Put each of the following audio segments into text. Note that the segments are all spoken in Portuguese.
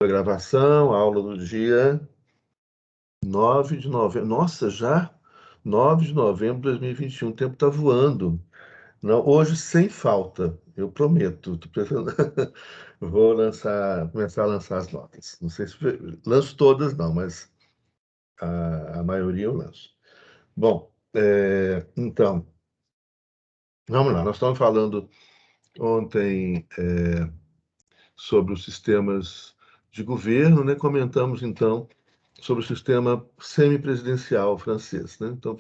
A gravação, aula do dia 9 de novembro. Nossa, já 9 de novembro de 2021. O tempo está voando. Não, hoje sem falta, eu prometo. Tô pensando... Vou começar a lançar as notas. Não sei se lanço todas, não, mas a maioria eu lanço. Bom, então, vamos lá. Nós estamos falando ontem sobre os sistemas de governo, né? Comentamos, então, sobre o sistema semipresidencial francês, né? Então,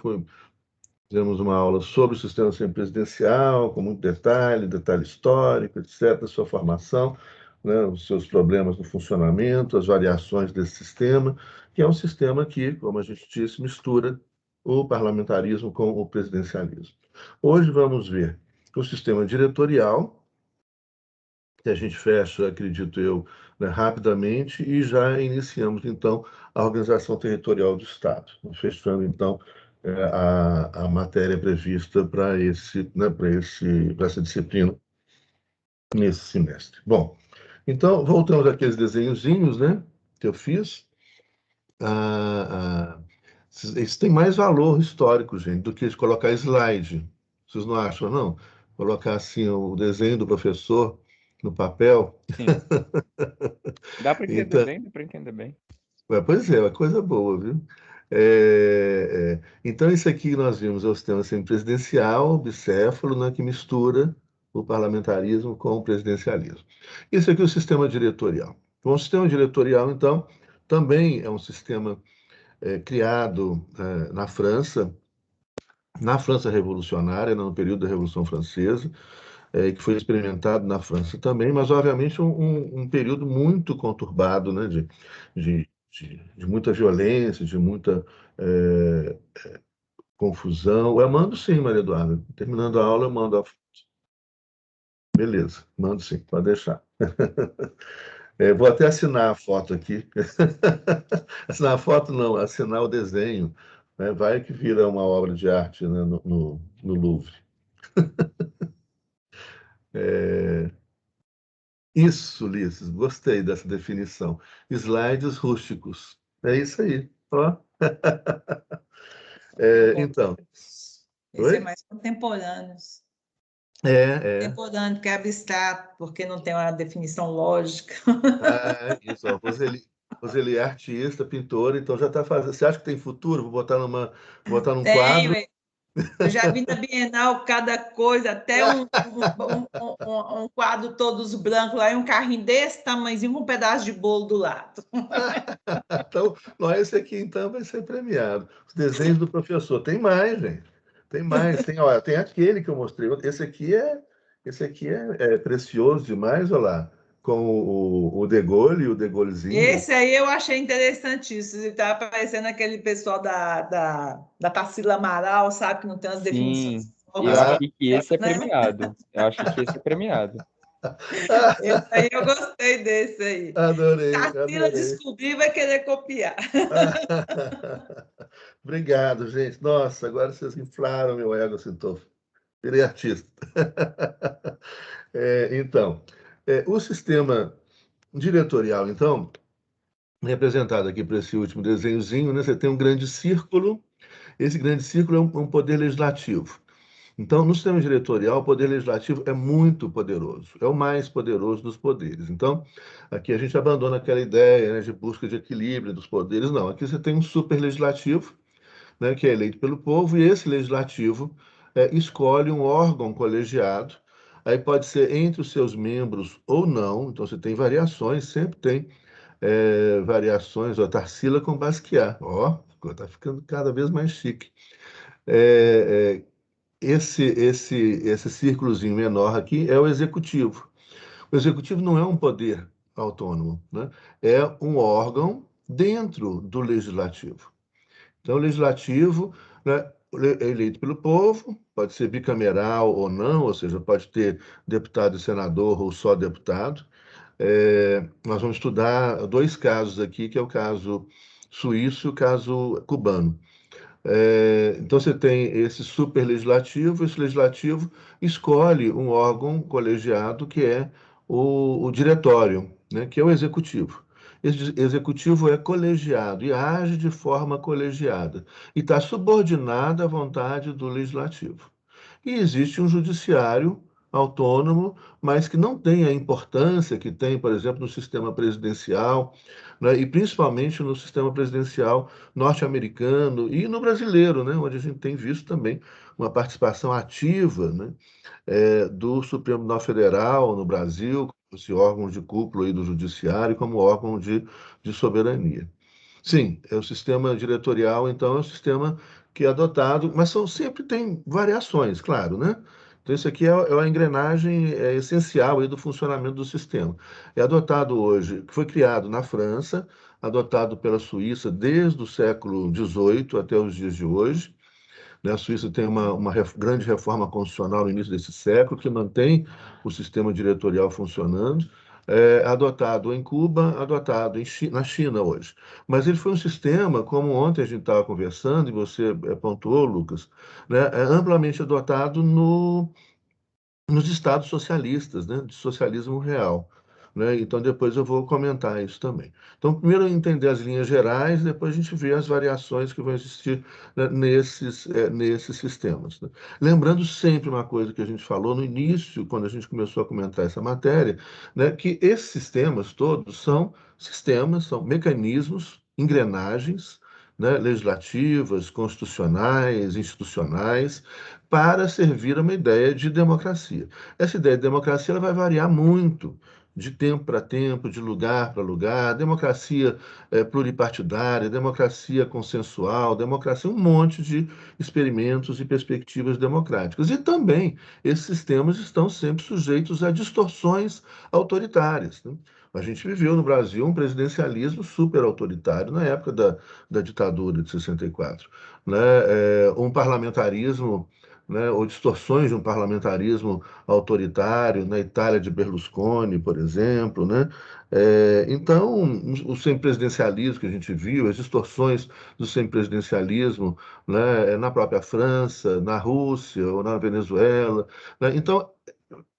fizemos uma aula sobre o sistema semipresidencial, com muito detalhe histórico, etc., sua formação, né? Os seus problemas no funcionamento, as variações desse sistema, que é um sistema que, como a gente disse, mistura o parlamentarismo com o presidencialismo. Hoje vamos ver o sistema diretorial, que a gente fecha, acredito eu, né, rapidamente, e já iniciamos, então, a organização territorial do Estado, fechando, então, a matéria prevista para né, para essa disciplina nesse semestre. Bom, então, voltamos àqueles desenhozinhos, né, que eu fiz. Isso tem mais valor histórico, gente, do que de colocar slide. Vocês não acham, não? Colocar assim o desenho do professor no papel. Sim. Dá para entender Então, bem, dá para entender bem. pois é, uma coisa boa, viu? Então, isso aqui nós vimos é o sistema semipresidencial, bicéfalo, né, que mistura o parlamentarismo com o presidencialismo. Isso aqui é o sistema diretorial. Bom, o sistema diretorial, então, também é um sistema criado na França revolucionária, no período da Revolução Francesa, que foi experimentado na França também, mas, obviamente, um período muito conturbado, né, de muita violência, de muita confusão. Eu mando sim, Maria Eduarda. Terminando a aula, eu mando a... Beleza, mando sim, pode deixar. Vou até assinar a foto aqui. Assinar a foto não, assinar o desenho, né? Vai que vira uma obra de arte, né, no Louvre. Isso, Ulisses, gostei dessa definição. Slides rústicos. É isso aí. Ó. Então, Esse é oi? mais contemporâneos. É. Contemporâneo, que é abstrato, porque não tem uma definição lógica. Isso, ó. Roseli é artista, pintora, então já está fazendo. Você acha que tem futuro? Vou botar num quadro. Tem, eu já vi na Bienal cada coisa, até um quadro todos branco lá e um carrinho desse tamanhozinho com um pedaço de bolo do lado. Então, não, esse aqui então vai ser premiado. Os desenhos do professor. Tem mais, gente. Tem mais. Olha, tem aquele que eu mostrei. Esse aqui é precioso demais, olha lá. Com o De Gaulle, o De Gaullezinho. Esse aí eu achei interessantíssimo. Está parecendo aquele pessoal da Tarsila Amaral, sabe, que não tem as definições. Sim, eu achei que esse é né? premiado. Eu achei que esse é premiado. Esse aí eu gostei desse aí. Adorei. Tarsila descobrir vai querer copiar. Obrigado, gente. Nossa, agora vocês inflaram meu ego, Sintof. Virei artista. Então, o sistema diretorial, então, representado aqui por esse último desenhozinho, né? Você tem um grande círculo. Esse grande círculo é um poder legislativo. Então, no sistema diretorial, o poder legislativo é muito poderoso, é o mais poderoso dos poderes. Então, aqui a gente abandona aquela ideia, né, de busca de equilíbrio dos poderes. Não, aqui você tem um superlegislativo, né, que é eleito pelo povo, e esse legislativo escolhe um órgão colegiado. Aí pode ser entre os seus membros ou não, então você tem variações, sempre tem variações, ó, Tarsila com Basquiat, ó, está ficando cada vez mais chique. Esse círculozinho menor aqui é o executivo. O executivo não é um poder autônomo, né? É um órgão dentro do legislativo. Então, o legislativo, né, é eleito pelo povo, pode ser bicameral ou não, ou seja, pode ter deputado e senador ou só deputado. Nós vamos estudar dois casos aqui, que é o caso suíço e o caso cubano. Então, você tem esse superlegislativo, esse legislativo escolhe um órgão colegiado que é o diretório, né, que é o executivo. Esse executivo é colegiado e age de forma colegiada e está subordinado à vontade do legislativo. E existe um judiciário autônomo, mas que não tem a importância que tem, por exemplo, no sistema presidencial, né, e principalmente no sistema presidencial norte-americano e no brasileiro, né, onde a gente tem visto também uma participação ativa, né, do Supremo Tribunal Federal no Brasil, como esse órgão de cúpula aí do judiciário, como órgão de soberania. Sim, é o sistema diretorial, então é um sistema que é adotado, mas sempre tem variações, claro, né? Então, isso aqui é uma engrenagem essencial aí do funcionamento do sistema. É adotado hoje, foi criado na França, adotado pela Suíça desde o século XVIII até os dias de hoje, né? A Suíça tem uma grande reforma constitucional no início desse século que mantém o sistema diretorial funcionando. Adotado em Cuba, adotado na China hoje. Mas ele foi um sistema, como ontem a gente estava conversando, e você pontuou, Lucas, né, amplamente adotado nos estados socialistas, né, de socialismo real. Né? Então, depois eu vou comentar isso também. Então, primeiro entender as linhas gerais, depois a gente vê as variações que vão existir, né, nesses sistemas. Né? Lembrando sempre uma coisa que a gente falou no início, quando a gente começou a comentar essa matéria, né, que esses sistemas todos são sistemas, são mecanismos, engrenagens, né, legislativas, constitucionais, institucionais, para servir a uma ideia de democracia. Essa ideia de democracia ela vai variar muito de tempo para tempo, de lugar para lugar, democracia pluripartidária, democracia consensual, democracia, um monte de experimentos e perspectivas democráticas. E também esses sistemas estão sempre sujeitos a distorções autoritárias. Né? A gente viveu no Brasil um presidencialismo super autoritário na época da ditadura de 64. Né? Um parlamentarismo, né, ou distorções de um parlamentarismo autoritário na Itália de Berlusconi, por exemplo, né? Então, o semipresidencialismo que a gente viu, as distorções do semipresidencialismo, né, na própria França, na Rússia ou na Venezuela, né? Então,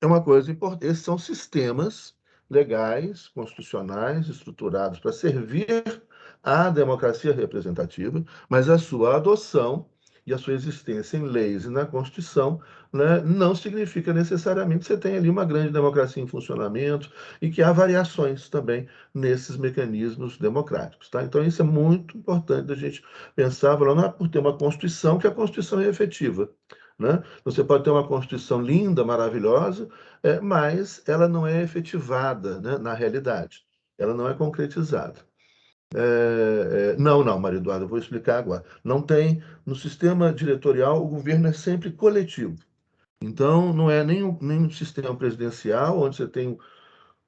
é uma coisa importante. Esses são sistemas legais, constitucionais, estruturados para servir à democracia representativa, mas a sua adoção e a sua existência em leis e na Constituição, né, não significa necessariamente que você tenha ali uma grande democracia em funcionamento e que há variações também nesses mecanismos democráticos. Tá? Então, isso é muito importante da gente pensar, não é por ter uma Constituição que a Constituição é efetiva. Né? Você pode ter uma Constituição linda, maravilhosa, mas ela não é efetivada, né, na realidade. Ela não é concretizada. Não, não, Maria Eduarda, eu vou explicar agora. Não tem, no sistema diretorial, o governo é sempre coletivo. Então, não é nem um sistema presidencial, onde você tem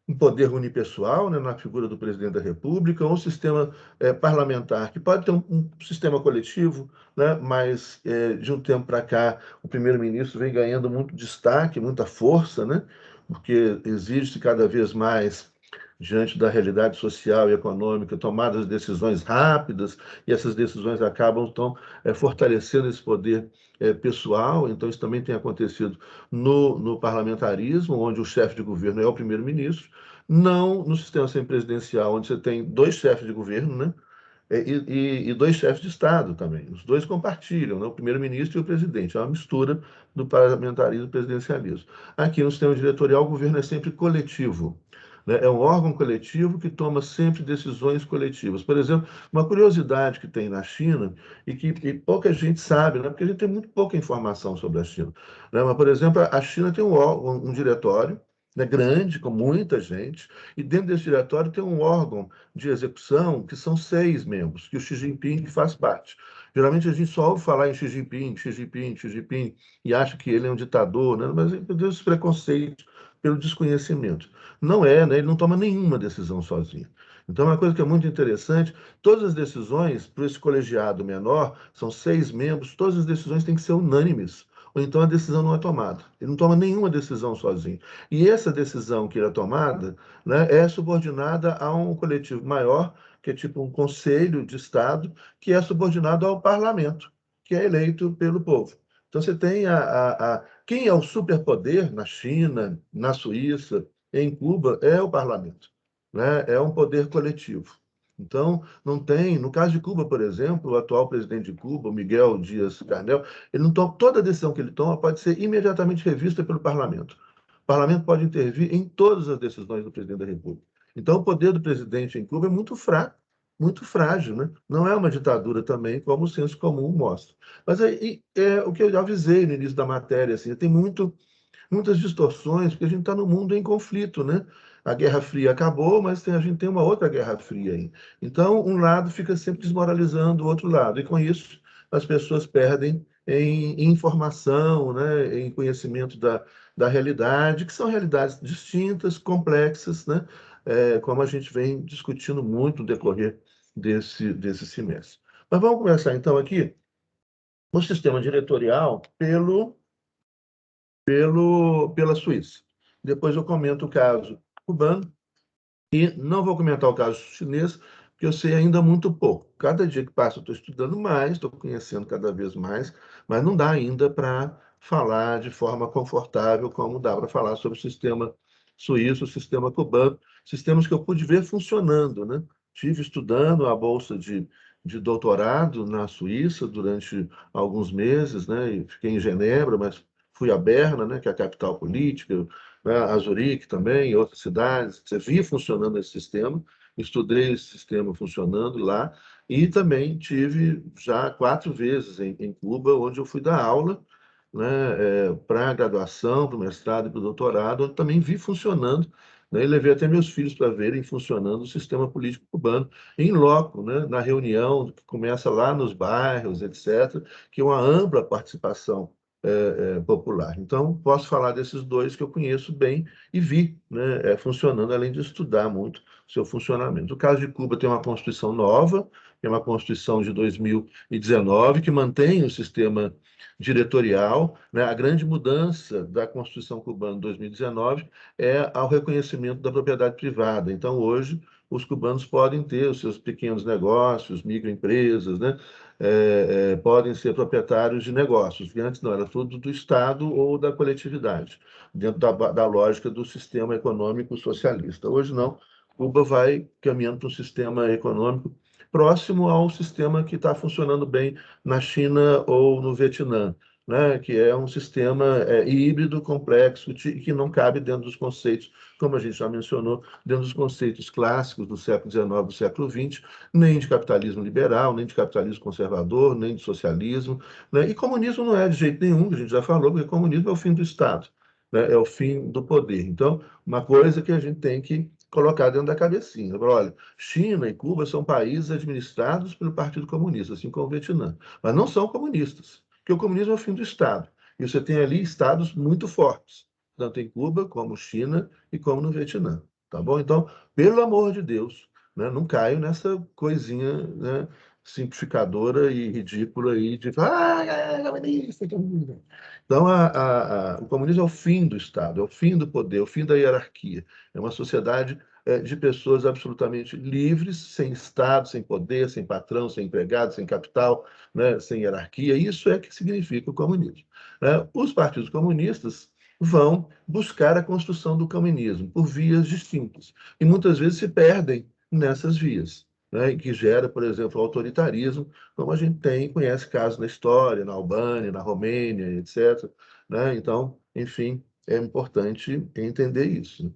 um poder unipessoal, né, na figura do presidente da República, ou um sistema parlamentar, que pode ter um sistema coletivo, né, mas de um tempo para cá o primeiro-ministro vem ganhando muito destaque, muita força, né, porque exige-se cada vez mais, diante da realidade social e econômica, tomadas de decisões rápidas, e essas decisões acabam então, fortalecendo esse poder pessoal. Então, isso também tem acontecido no parlamentarismo, onde o chefe de governo é o primeiro-ministro, não no sistema semipresidencial, onde você tem dois chefes de governo, né? E dois chefes de Estado também. Os dois compartilham, né? O primeiro-ministro e o presidente. É uma mistura do parlamentarismo e do presidencialismo. Aqui no sistema diretorial, o governo é sempre coletivo. Né? É um órgão coletivo que toma sempre decisões coletivas. Por exemplo, uma curiosidade que tem na China e que pouca gente sabe, né? Porque a gente tem muito pouca informação sobre a China. Né? Mas, por exemplo, a China tem um diretório, né, grande, com muita gente, e dentro desse diretório tem um órgão de execução que são 6 membros, que o Xi Jinping faz parte. Geralmente a gente só ouve falar em Xi Jinping, Xi Jinping, Xi Jinping, e acha que ele é um ditador, né? Mas ele tem esse preconceito pelo desconhecimento. Não é, né? Ele não toma nenhuma decisão sozinho. Então, uma coisa que é muito interessante, todas as decisões, para esse colegiado menor, são 6 membros, todas as decisões têm que ser unânimes, ou então a decisão não é tomada. Ele não toma nenhuma decisão sozinho. E essa decisão que é tomada, né, é subordinada a um coletivo maior, que é tipo um conselho de Estado, que é subordinado ao parlamento, que é eleito pelo povo. Então você tem quem é o superpoder na China, na Suíça, em Cuba, é o parlamento. né, é um poder coletivo. Então, não tem, no caso de Cuba, por exemplo, o atual presidente de Cuba, o Miguel Díaz-Canel, ele não toma, toda decisão que ele toma pode ser imediatamente revista pelo parlamento. O parlamento pode intervir em todas as decisões do presidente da República. Então, o poder do presidente em Cuba é muito fraco, muito frágil, né? Não é uma ditadura também, como o senso comum mostra. Mas aí, o que eu avisei no início da matéria, assim, tem muitas distorções, porque a gente está no mundo em conflito, né? A Guerra Fria acabou, mas a gente tem uma outra Guerra Fria aí. Então, um lado fica sempre desmoralizando o outro lado, e com isso as pessoas perdem em informação, né? Em conhecimento da realidade, que são realidades distintas, complexas, né? Como a gente vem discutindo muito no decorrer desse semestre. Mas vamos começar então aqui o sistema diretorial pela Suíça. Depois eu comento o caso cubano e não vou comentar o caso chinês, porque eu sei ainda muito pouco. Cada dia que passa eu estou estudando mais, estou conhecendo cada vez mais, mas não dá ainda para falar de forma confortável como dá para falar sobre o sistema suíço, o sistema cubano, sistemas que eu pude ver funcionando, né? Tive estudando a bolsa de doutorado na Suíça durante alguns meses, né? E fiquei em Genebra, mas fui a Berna, né? Que é a capital política, né, a Zurique também, e outras cidades. Você via funcionando esse sistema, estudei esse sistema funcionando lá, e também tive já 4 vezes em Cuba, onde eu fui dar aula, né, para a graduação, para o mestrado e para o doutorado, onde também vi funcionando, né, e levei até meus filhos para verem funcionando o sistema político cubano, em loco, né, na reunião, que começa lá nos bairros, etc., que é uma ampla participação popular. Então, posso falar desses dois que eu conheço bem e vi, né, funcionando, além de estudar muito o seu funcionamento. O caso de Cuba tem uma Constituição nova, que é uma Constituição de 2019, que mantém o sistema diretorial, né? A grande mudança da Constituição cubana de 2019 é ao reconhecimento da propriedade privada. Então, hoje, os cubanos podem ter os seus pequenos negócios, microempresas, né? Podem ser proprietários de negócios, porque antes não, era tudo do Estado ou da coletividade, dentro da lógica do sistema econômico socialista. Hoje não, Cuba vai caminhando para um sistema econômico próximo ao sistema que está funcionando bem na China ou no Vietnã, né? Que é um sistema híbrido, complexo, que não cabe dentro dos conceitos, como a gente já mencionou, dentro dos conceitos clássicos do século XIX, do século XX, nem de capitalismo liberal, nem de capitalismo conservador, nem de socialismo, né? E comunismo não é de jeito nenhum, que a gente já falou, porque comunismo é o fim do Estado, né? É o fim do poder. Então, uma coisa que a gente tem que colocar dentro da cabecinha. Olha, China e Cuba são países administrados pelo Partido Comunista, assim como o Vietnã, mas não são comunistas, porque o comunismo é o fim do Estado. E você tem ali estados muito fortes, tanto em Cuba, como China e como no Vietnã. Tá bom? Então, pelo amor de Deus, né, não caio nessa coisinha, né, simplificadora e ridícula aí de comunista, comunista. Então, o comunismo é o fim do Estado, é o fim do poder, é o fim da hierarquia. É uma sociedade de pessoas absolutamente livres, sem Estado, sem poder, sem patrão, sem empregado, sem capital, né, sem hierarquia. Isso é que significa o comunismo. Os partidos comunistas vão buscar a construção do comunismo por vias distintas e muitas vezes se perdem nessas vias, né, que gera, por exemplo, o autoritarismo, como a gente conhece casos na história, na Albânia, na Romênia, etc., né? Então, enfim, é importante entender isso.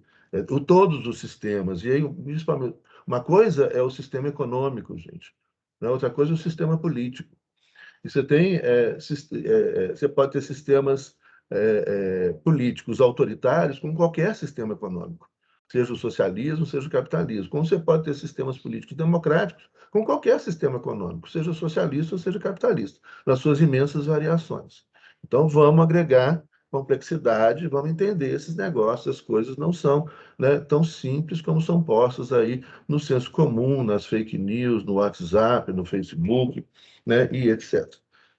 Todos os sistemas, e aí, principalmente, uma coisa é o sistema econômico, gente, né? Outra coisa é o sistema político. E você pode ter sistemas políticos autoritários com qualquer sistema econômico, seja o socialismo, seja o capitalismo. Como você pode ter sistemas políticos democráticos com qualquer sistema econômico, seja socialista ou seja capitalista, nas suas imensas variações. Então, vamos agregar complexidade, vamos entender esses negócios, as coisas não são, né, tão simples como são postas aí no senso comum, nas fake news, no WhatsApp, no Facebook, né, e etc.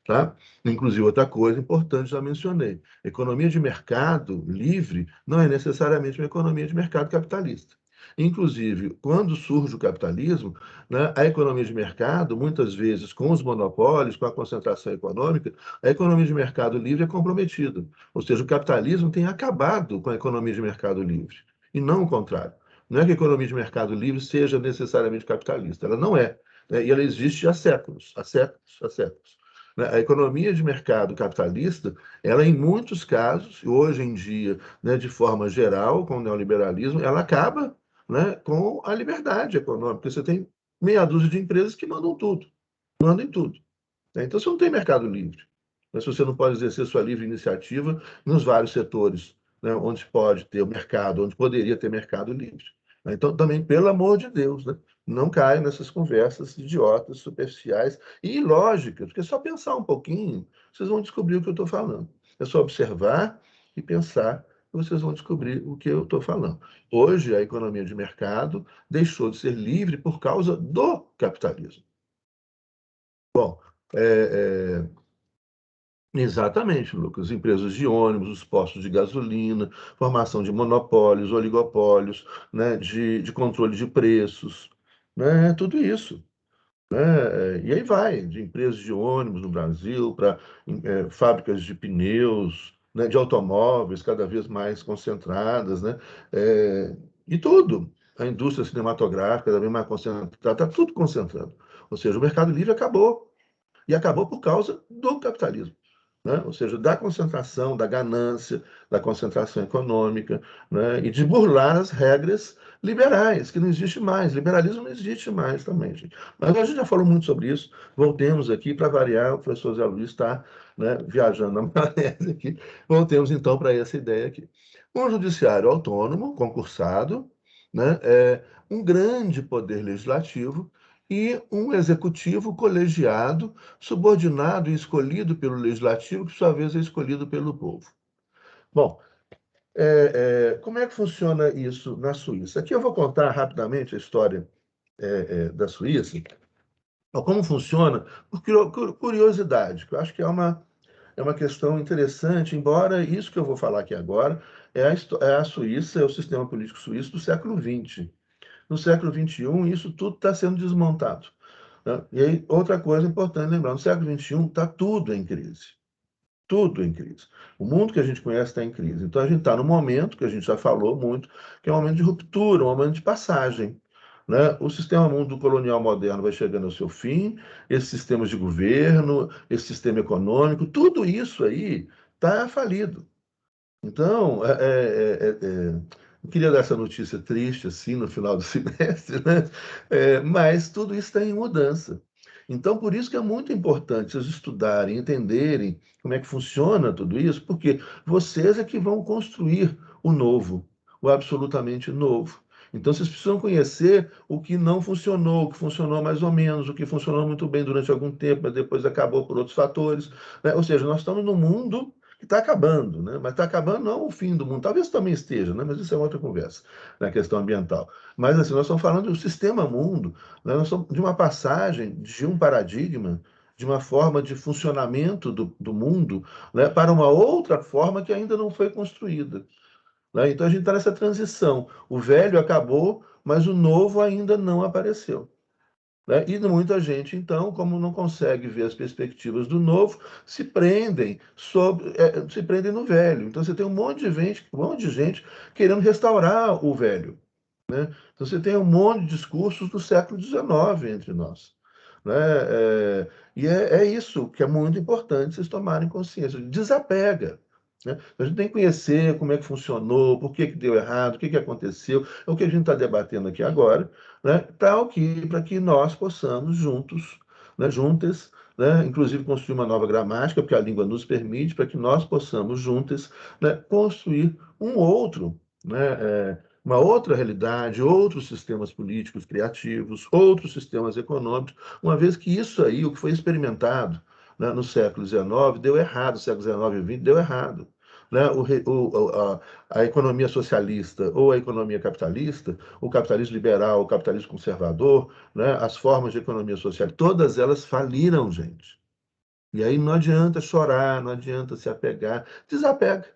Tá? Inclusive, outra coisa importante, já mencionei, economia de mercado livre não é necessariamente uma economia de mercado capitalista. Inclusive, quando surge o capitalismo, né, a economia de mercado, muitas vezes com os monopólios, com a concentração econômica, a economia de mercado livre é comprometida. Ou seja, o capitalismo tem acabado com a economia de mercado livre, e não o contrário. Não é que a economia de mercado livre seja necessariamente capitalista, ela não é, né? E ela existe há séculos, há séculos, há séculos. Né? A economia de mercado capitalista, ela em muitos casos, e hoje em dia, né, de forma geral, com o neoliberalismo, ela acaba, né, com a liberdade econômica, porque você tem meia dúzia de empresas que mandam em tudo. Né? Então você não tem mercado livre. Mas você não pode exercer sua livre iniciativa nos vários setores, né, onde pode ter o mercado, onde poderia ter mercado livre. Então, também, pelo amor de Deus, né, não caia nessas conversas idiotas, superficiais e ilógicas, porque é só pensar um pouquinho, vocês vão descobrir o que eu estou falando. É só observar e pensar, e vocês vão descobrir o que eu estou falando. Hoje, a economia de mercado deixou de ser livre por causa do capitalismo. Bom, exatamente, Lucas. Empresas de ônibus, os postos de gasolina, formação de monopólios, oligopólios, né, de controle de preços, né, tudo isso. Né? E aí vai, de empresas de ônibus no Brasil para fábricas de pneus, né, de automóveis cada vez mais concentradas, né? E tudo. A indústria cinematográfica cada vez mais concentrada, está tudo concentrando. Ou seja, o mercado livre acabou. E acabou por causa do capitalismo. Né? Ou seja, da concentração, da ganância, da concentração econômica, né? E de burlar as regras liberais, que não existe mais. Liberalismo não existe mais também, gente. Mas a gente já falou muito sobre isso. Voltemos aqui, para variar, o professor Zé Luiz está, né, viajando na maionese aqui. Voltemos, então, para essa ideia aqui. Um judiciário autônomo, concursado, né, um grande poder legislativo e um executivo colegiado, subordinado e escolhido pelo legislativo, que, por sua vez, é escolhido pelo povo. Bom, como é que funciona isso na Suíça? Aqui eu vou contar rapidamente a história da Suíça, como funciona, por curiosidade, que eu acho que é uma questão interessante, embora isso que eu vou falar aqui agora é a Suíça, é o sistema político suíço do século XX. No século XXI, isso tudo está sendo desmontado. Né? E aí, outra coisa importante lembrar, no século XXI está tudo em crise. Tudo em crise. O mundo que a gente conhece está em crise. Então, a gente está num momento, que a gente já falou muito, que é um momento de ruptura, um momento de passagem. Né? O sistema mundo colonial moderno vai chegando ao seu fim, esses sistemas de governo, esse sistema econômico, tudo isso aí está falido. Então, eu queria dar essa notícia triste, assim, no final do semestre, né? Mas tudo isso está em mudança. Então, por isso que é muito importante vocês estudarem, entenderem como é que funciona tudo isso, porque vocês é que vão construir o novo, o absolutamente novo. Então, vocês precisam conhecer o que não funcionou, o que funcionou mais ou menos, o que funcionou muito bem durante algum tempo, mas depois acabou por outros fatores. Né? Ou seja, nós estamos num mundo que está acabando, né? Mas está acabando não o fim do mundo, talvez também esteja, né? Mas isso é outra conversa, na questão ambiental. Mas assim, nós estamos falando do sistema mundo, né? Nós estamos de uma passagem de um paradigma, de uma forma de funcionamento do mundo, né? Para uma outra forma que ainda não foi construída. Né? Então a gente está nessa transição. O velho acabou, mas o novo ainda não apareceu. Né? E muita gente, então, como não consegue ver as perspectivas do novo, se prendem no velho. Então você tem um monte de gente querendo restaurar o velho. Né? Então você tem um monte de discursos do século XIX entre nós. Né? É isso que é muito importante vocês tomarem consciência. Desapega. Né? A gente tem que conhecer como é que funcionou, por que deu errado, o que aconteceu, é o que a gente está debatendo aqui agora, né? Para que nós possamos juntos, né, juntas, né, inclusive construir uma nova gramática, porque a língua nos permite, para que nós possamos juntas, né, construir um outro, né, uma outra realidade, outros sistemas políticos criativos, outros sistemas econômicos, uma vez que isso aí, o que foi experimentado, né, no século XIX, deu errado, no século XIX e XX deu errado. Né? A economia socialista ou a economia capitalista, o capitalismo liberal, o capitalismo conservador, né? As formas de economia social, todas elas faliram, gente. E aí não adianta chorar, não adianta se apegar, desapega,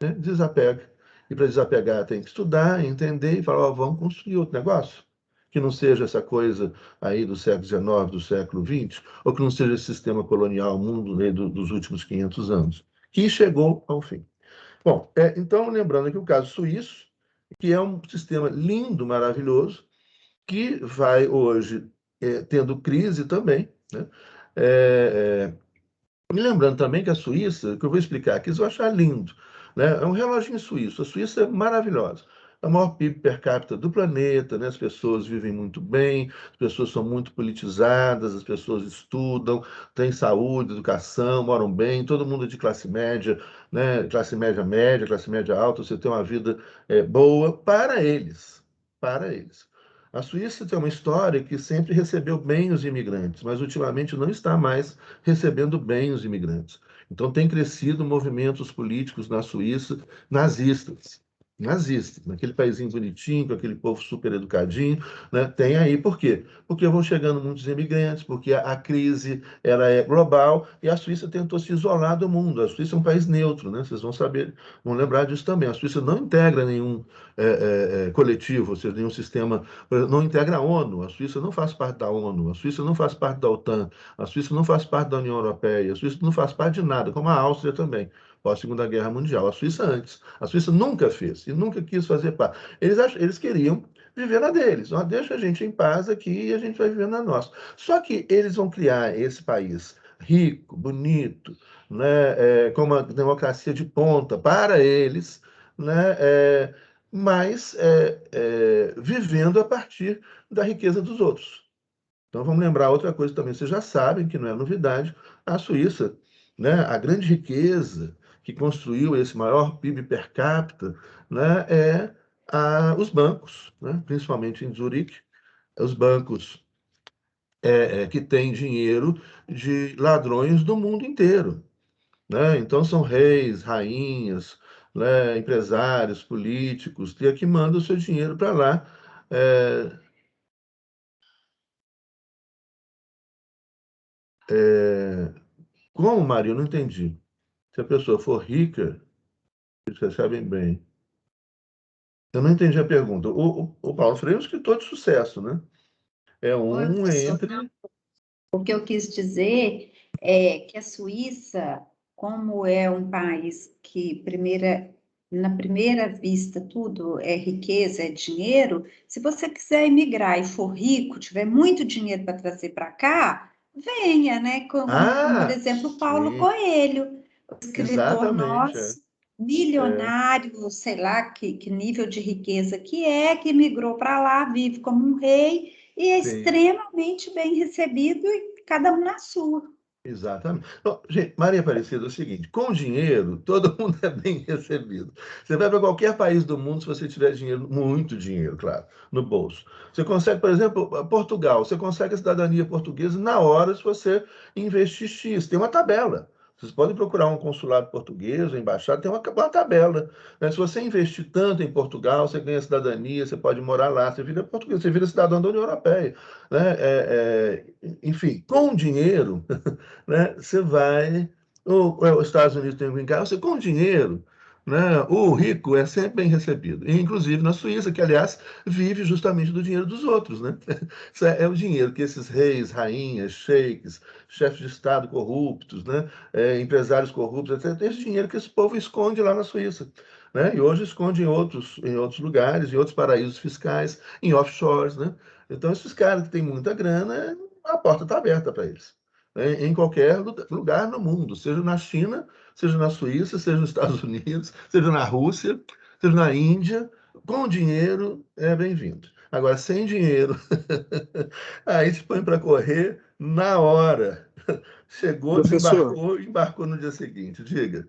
né? Desapega. E para desapegar tem que estudar, entender e falar, ó, vamos construir outro negócio. Que não seja essa coisa aí do século XIX, do século XX, ou que não seja esse sistema colonial, mundo, né, dos últimos 500 anos, que chegou ao fim. Bom, então, lembrando aqui o caso suíço, que é um sistema lindo, maravilhoso, que vai hoje tendo crise também, né? Me lembrando também que a Suíça, que eu vou explicar aqui, vocês vão achar lindo, né? É um reloginho suíço. A Suíça é maravilhosa. É o maior PIB per capita do planeta, né? As pessoas vivem muito bem, as pessoas são muito politizadas, as pessoas estudam, têm saúde, educação, moram bem, todo mundo é de classe média, né? Classe média média, classe média alta, você tem uma vida boa para eles, para eles. A Suíça tem uma história que sempre recebeu bem os imigrantes, mas ultimamente não está mais recebendo bem os imigrantes. Então, tem crescido movimentos políticos na Suíça nazistas. Nazistas, naquele paísinho bonitinho, com aquele povo super educadinho, né? Tem aí. Por quê? Porque vão chegando muitos imigrantes, porque a crise ela é global e a Suíça tentou se isolar do mundo. A Suíça é um país neutro, né? Vocês vão saber, vão lembrar disso também. A Suíça não integra nenhum coletivo, ou seja, nenhum sistema, não integra a ONU. A Suíça não faz parte da ONU, a Suíça não faz parte da OTAN, a Suíça não faz parte da União Europeia, a Suíça não faz parte de nada, como a Áustria também, pós-Segunda Guerra Mundial. A Suíça antes. A Suíça nunca fez e nunca quis fazer parte. Eles queriam viver na deles. Ó, deixa a gente em paz aqui e a gente vai viver na nossa. Só que eles vão criar esse país rico, bonito, né, com uma democracia de ponta para eles, né, mas vivendo a partir da riqueza dos outros. Então vamos lembrar outra coisa também, vocês já sabem que não é novidade, a Suíça, né, a grande riqueza que construiu esse maior PIB per capita, né, os bancos, né, principalmente em Zurique, os bancos que têm dinheiro de ladrões do mundo inteiro, né? Então são reis, rainhas, né, empresários, políticos, que mandam o seu dinheiro para lá. É, é, Como, Maria? Eu não entendi. Se a pessoa for rica, eles recebem bem. Eu não entendi a pergunta. O Paulo Freire é um escritor de sucesso, né? É Oi, um professor. entre. O que eu quis dizer é que a Suíça, como é um país que na primeira vista tudo é riqueza, é dinheiro, se você quiser emigrar e for rico, tiver muito dinheiro para trazer para cá, venha, né? Como, por Ah, exemplo, Paulo sim, Coelho, o escritor exatamente. nosso, É, milionário, sei lá que nível de riqueza que migrou para lá, vive como um rei e é sim. extremamente bem recebido e cada um na sua. Exatamente. Bom, gente, Maria Aparecida, é o seguinte: com dinheiro, todo mundo é bem recebido. Você vai para qualquer país do mundo, se você tiver dinheiro, muito dinheiro, claro, no bolso. Você consegue, por exemplo, Portugal, você consegue a cidadania portuguesa na hora se você investir X. Tem uma tabela. Vocês podem procurar um consulado português, uma embaixada, tem uma tabela, né? Se você investir tanto em Portugal, você ganha cidadania, você pode morar lá, você vira português, você vira cidadão da União Europeia, né? Enfim, com dinheiro, né, você vai. Os Estados Unidos tem um green card, você com dinheiro, né, o rico é sempre bem recebido. E, inclusive na Suíça, que, aliás, vive justamente do dinheiro dos outros. Né? Isso é o dinheiro que esses reis, rainhas, sheiks, chefes de Estado corruptos, né, empresários corruptos, etc., esse dinheiro que esse povo esconde lá na Suíça. Né? E hoje esconde em outros lugares, em outros paraísos fiscais, em offshores. Né? Então, esses caras que têm muita grana, a porta está aberta para eles, né, em qualquer lugar no mundo, seja na China, seja na Suíça, seja nos Estados Unidos, seja na Rússia, seja na Índia, com dinheiro é bem-vindo. Agora, sem dinheiro, aí se põe para correr na hora. Chegou, Professor, desembarcou, embarcou no dia seguinte. Diga.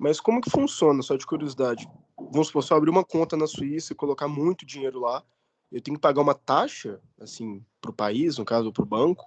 mas como que funciona, só de curiosidade? Vamos supor, se eu abrir uma conta na Suíça e colocar muito dinheiro lá, eu tenho que pagar uma taxa, assim, para o país, no caso, para o banco?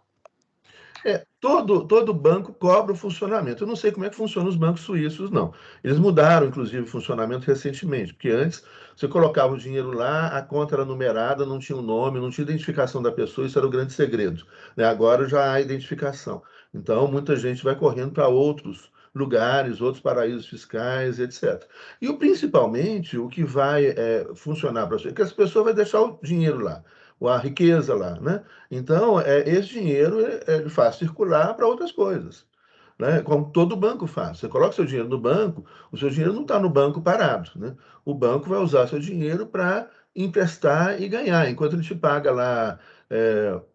Todo banco cobra o funcionamento. Eu não sei como é que funciona os bancos suíços, não. Eles mudaram, inclusive, o funcionamento recentemente, porque antes você colocava o dinheiro lá, a conta era numerada, não tinha o nome, não tinha identificação da pessoa, isso era o grande segredo. Né? Agora já há identificação. Então, muita gente vai correndo para outros lugares, outros paraísos fiscais, etc. E principalmente o que vai funcionar para você, é que as pessoas vão deixar o dinheiro lá, ou a riqueza lá, né? Então, esse dinheiro ele faz circular para outras coisas. né? Como todo banco faz. Você coloca seu dinheiro no banco, o seu dinheiro não está no banco parado, né? O banco vai usar seu dinheiro para emprestar e ganhar, enquanto ele te paga lá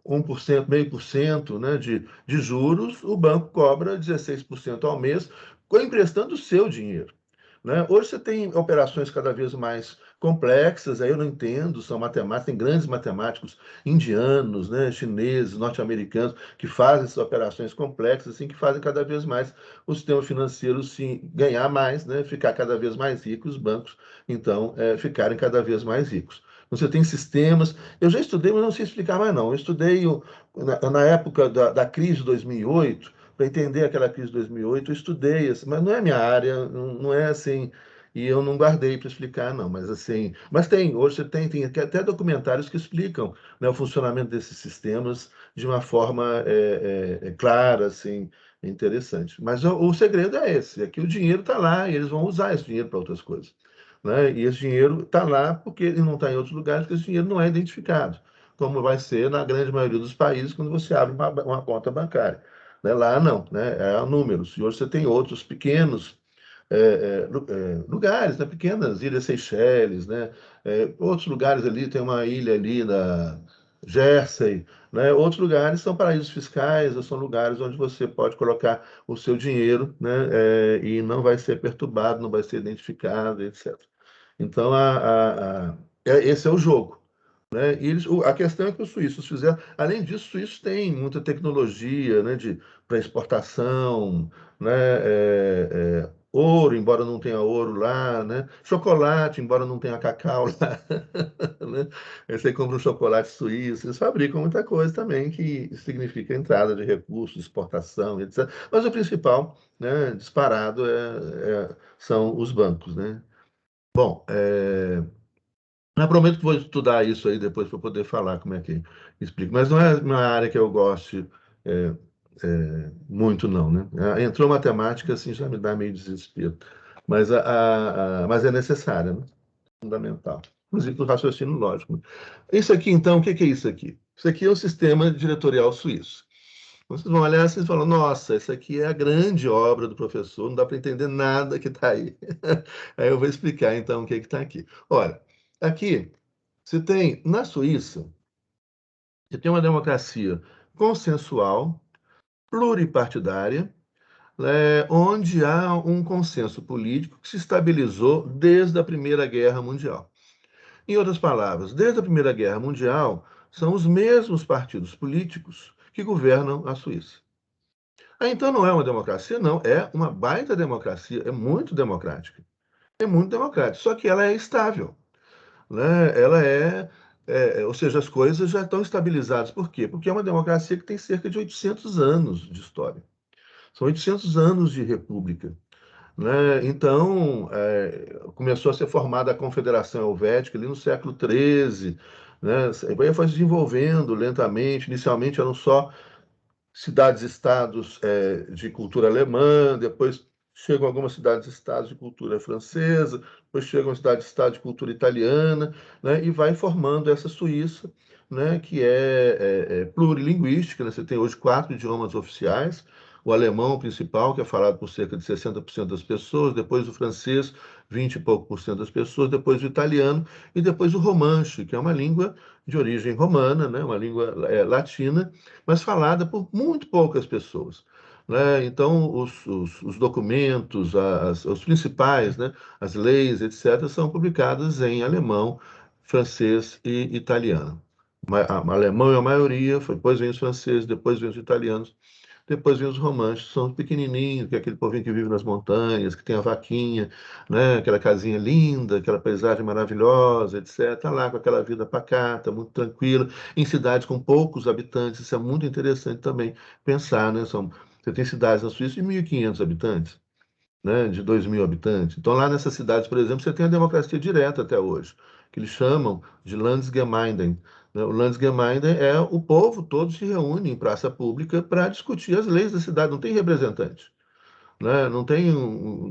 1%, 0,5%, né, de juros, o banco cobra 16% ao mês, emprestando o seu dinheiro. Né? Hoje você tem operações cada vez mais complexas, aí eu não entendo, são matemáticos, tem grandes matemáticos indianos, né, chineses, norte-americanos, que fazem essas operações complexas, assim, que fazem cada vez mais o sistema financeiro se ganhar mais, né, ficar cada vez mais rico, os bancos, então, ficarem cada vez mais ricos. Então, você tem sistemas, eu já estudei, mas não sei explicar mais não, eu estudei na época da crise de 2008, para entender aquela crise de 2008, eu estudei, assim, mas não é minha área, não é assim, e eu não guardei para explicar, não, mas assim, mas hoje você tem até documentários que explicam, né, o funcionamento desses sistemas de uma forma clara, assim, interessante. Mas o segredo é esse, é que o dinheiro está lá e eles vão usar esse dinheiro para outras coisas. Né? E esse dinheiro está lá porque ele não está em outros lugares, porque esse dinheiro não é identificado, como vai ser na grande maioria dos países quando você abre uma conta bancária. Né? Lá não, né? É números. E hoje você tem outros pequenos lugares, né? Pequenas ilhas Seychelles, né? Outros lugares ali, tem uma ilha ali na Jersey, né? Outros lugares são paraísos fiscais, ou são lugares onde você pode colocar o seu dinheiro, né? E não vai ser perturbado, não vai ser identificado, etc. Então, esse é o jogo. Né? E a questão é que os suíços fizeram. Além disso, os suíços têm muita tecnologia, né, para exportação, né, ouro, embora não tenha ouro lá, né, chocolate, embora não tenha cacau lá. Né? Aí você compra um chocolate suíço, eles fabricam muita coisa também que significa entrada de recursos, exportação, etc. Mas o principal, né, disparado, são os bancos. Né? Bom, eu prometo que vou estudar isso aí depois para poder falar como é que explica. Mas não é uma área que eu goste é, muito, não, né? Entrou matemática, assim, já me dá meio desespero. Mas, mas é necessária, né? Fundamental. Inclusive o raciocínio lógico. Né? Isso aqui, então, o que é isso aqui? Isso aqui é o sistema diretorial suíço. Vocês vão olhar assim e falam, nossa, essa aqui é a grande obra do professor, não dá para entender nada que está aí. Aí eu vou explicar, então, o que está aqui. Olha, aqui você tem, na Suíça, você tem uma democracia consensual, pluripartidária, onde há um consenso político que se estabilizou desde a Primeira Guerra Mundial. Em outras palavras, desde a Primeira Guerra Mundial, são os mesmos partidos políticos que governam a Suíça. Então não é uma democracia, não, é uma baita democracia, é muito democrática. É muito democrática, só que ela é estável. Né? Ela ou seja, as coisas já estão estabilizadas. Por quê? Porque é uma democracia que tem cerca de 800 anos de história. São 800 anos de república. Né? Então, começou a ser formada a Confederação Helvética ali no século XIII. Né? Aí foi se desenvolvendo lentamente. Inicialmente eram só cidades-estados de cultura alemã, depois chegam algumas cidades-estados de cultura francesa, depois chegam cidades-estados de cultura italiana, né, e vai formando essa Suíça, né, que é plurilinguística. Né? Você tem hoje 4 idiomas oficiais, o alemão principal, que é falado por cerca de 60% das pessoas, depois o francês, 20 e pouco por cento das pessoas, depois o italiano e depois o romanche, que é uma língua de origem romana, né, uma língua latina, mas falada por muito poucas pessoas. Né? Então, os documentos, os principais, né, as leis, etc., são publicadas em alemão, francês e italiano. Alemão é a maioria, depois vem os franceses, depois vem os italianos, depois vem os romanches, são pequenininhos, que é aquele povinho que vive nas montanhas, que tem a vaquinha, né? Aquela casinha linda, aquela paisagem maravilhosa, etc. Tá lá com aquela vida pacata, muito tranquila, em cidades com poucos habitantes. Isso é muito interessante também pensar, né? Você tem cidades na Suíça de 1.500 habitantes, né? De 2.000 habitantes. Então, lá nessas cidades, por exemplo, você tem a democracia direta até hoje, que eles chamam de Landsgemeinden. Né? O Landsgemeinde é o povo todo se reúne em praça pública para discutir as leis da cidade, não tem representante. Né? Não tem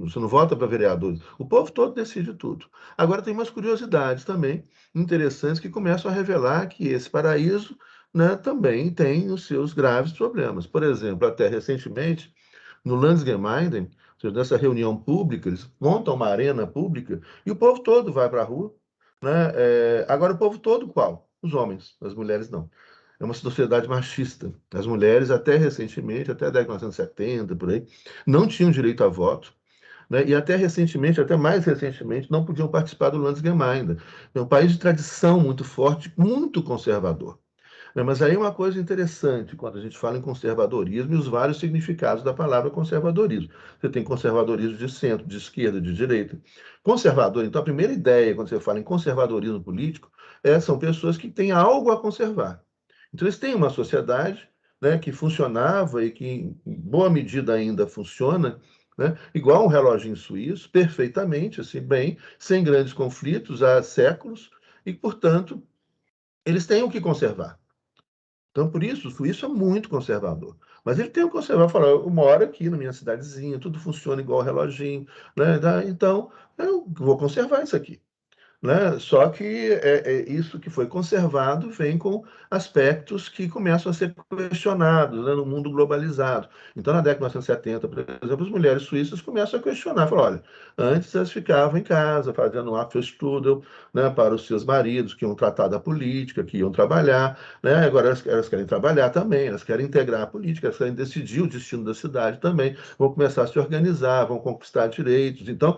você não vota para vereadores. O povo todo decide tudo. Agora tem umas curiosidades também interessantes que começam a revelar que esse paraíso, né, também tem os seus graves problemas. Por exemplo, até recentemente, no Landsgemeinde, ou seja, nessa reunião pública, eles montam uma arena pública e o povo todo vai para a rua, né? Agora, o povo todo qual? Os homens, as mulheres não. É uma sociedade machista. As mulheres, até recentemente, até a década de 1970, por aí, não tinham direito a voto, né? E até recentemente, até mais recentemente, não podiam participar do Landsgemeinde. É um país de tradição muito forte, muito conservador. Mas aí uma coisa interessante, quando a gente fala em conservadorismo e os vários significados da palavra conservadorismo. Você tem conservadorismo de centro, de esquerda, de direita. Conservador, então, a primeira ideia, quando você fala em conservadorismo político, são pessoas que têm algo a conservar. Então, eles têm uma sociedade, né, que funcionava e que, em boa medida, ainda funciona, né, igual um reloginho suíço, perfeitamente, assim, bem, sem grandes conflitos há séculos, e, portanto, eles têm o que conservar. Então, por isso, o suíço é muito conservador. Mas ele tem o conservador, falar, eu moro aqui na minha cidadezinha, tudo funciona igual reloginho, né? Então, eu vou conservar isso aqui, né? Só que isso que foi conservado vem com aspectos que começam a ser questionados, né, no mundo globalizado. Então, na década de 1970, por exemplo, as mulheres suíças começam a questionar, falam, olha, antes elas ficavam em casa fazendo um Afterstudel, né, para os seus maridos que iam tratar da política, que iam trabalhar, né? Agora elas querem trabalhar também, elas querem integrar a política, elas querem decidir o destino da cidade também, vão começar a se organizar, vão conquistar direitos. Então,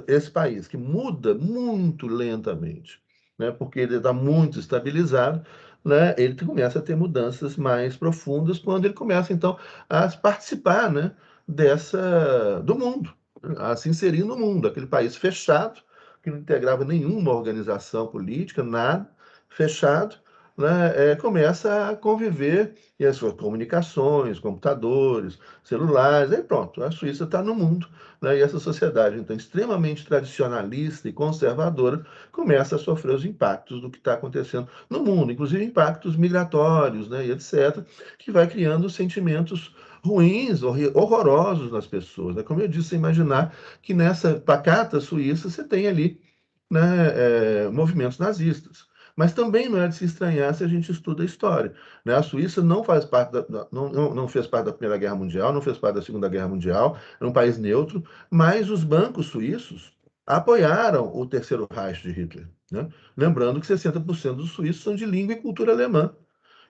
esse país que muda muito lentamente, né, porque ele está muito estabilizado, né, ele começa a ter mudanças mais profundas quando ele começa, então, a participar, né, do mundo, a se inserir no mundo, aquele país fechado, que não integrava nenhuma organização política, nada, fechado, né, começa a conviver e as suas comunicações, computadores, celulares, aí pronto, a Suíça está no mundo, né? E essa sociedade, então, extremamente tradicionalista e conservadora, começa a sofrer os impactos do que está acontecendo no mundo, inclusive impactos migratórios, né, e etc., que vai criando sentimentos ruins, horrorosos nas pessoas, né? Como eu disse, imaginar que nessa pacata Suíça você tem ali, né, movimentos nazistas. Mas também não é de se estranhar se a gente estuda a história, né? A Suíça não faz parte não fez parte da Primeira Guerra Mundial, não fez parte da Segunda Guerra Mundial, era um país neutro, mas os bancos suíços apoiaram o Terceiro Reich de Hitler, né? Lembrando que 60% dos suíços são de língua e cultura alemã.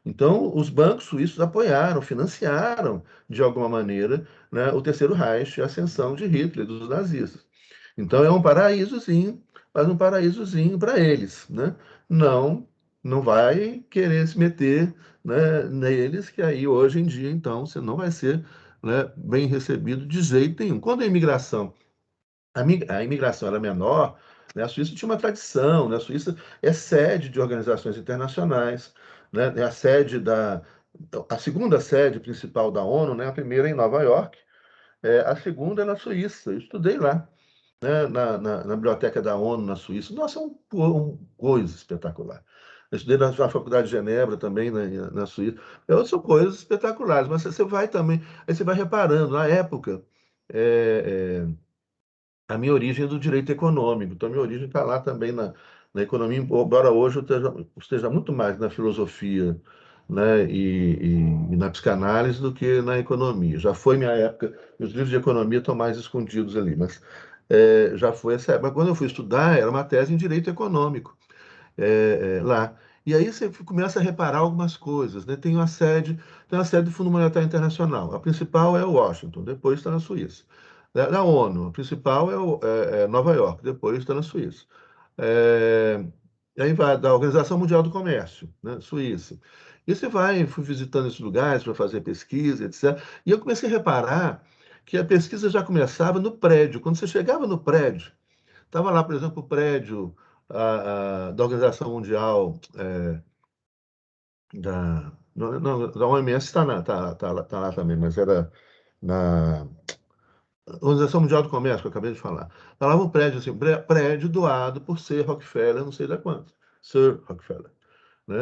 Então, os bancos suíços apoiaram, financiaram, de alguma maneira, né, o Terceiro Reich, a ascensão de Hitler, dos nazistas. Então, é um paraísozinho, mas um paraísozinho para eles, né? Não, não vai querer se meter, né, neles, que aí, hoje em dia, então, você não vai ser, né, bem recebido de jeito nenhum. Quando a imigração era menor, né, a Suíça tinha uma tradição, né, a Suíça é sede de organizações internacionais, né, é a segunda sede principal da ONU, né, a primeira em Nova York, a segunda é na Suíça. Eu estudei lá, né, na biblioteca da ONU na Suíça. Nossa, uma coisa espetacular. Eu estudei na Faculdade de Genebra também, na Suíça. São coisas espetaculares, mas você vai também, aí você vai reparando, na época, é, a minha origem é do direito econômico, então a minha origem está lá também na economia, embora hoje eu esteja muito mais na filosofia, né, e na psicanálise do que na economia. Já foi minha época, os livros de economia estão mais escondidos ali, mas já foi essa época. Mas quando eu fui estudar, era uma tese em direito econômico, lá. E aí você começa a reparar algumas coisas, né? Tem a sede do Fundo Monetário Internacional. A principal é Washington, depois está na Suíça. Da ONU, a principal é Nova York, depois está na Suíça. É, e aí vai da Organização Mundial do Comércio, né? Suíça. E fui visitando esses lugares para fazer pesquisa, etc. E eu comecei a reparar que a pesquisa já começava no prédio. Quando você chegava no prédio, estava lá, por exemplo, o prédio da Organização Mundial da OMS tá lá também, mas era na Organização Mundial do Comércio, que eu acabei de falar. Falava um prédio assim, prédio doado por Sir Rockefeller, não sei da quanto. Sir Rockefeller. Né?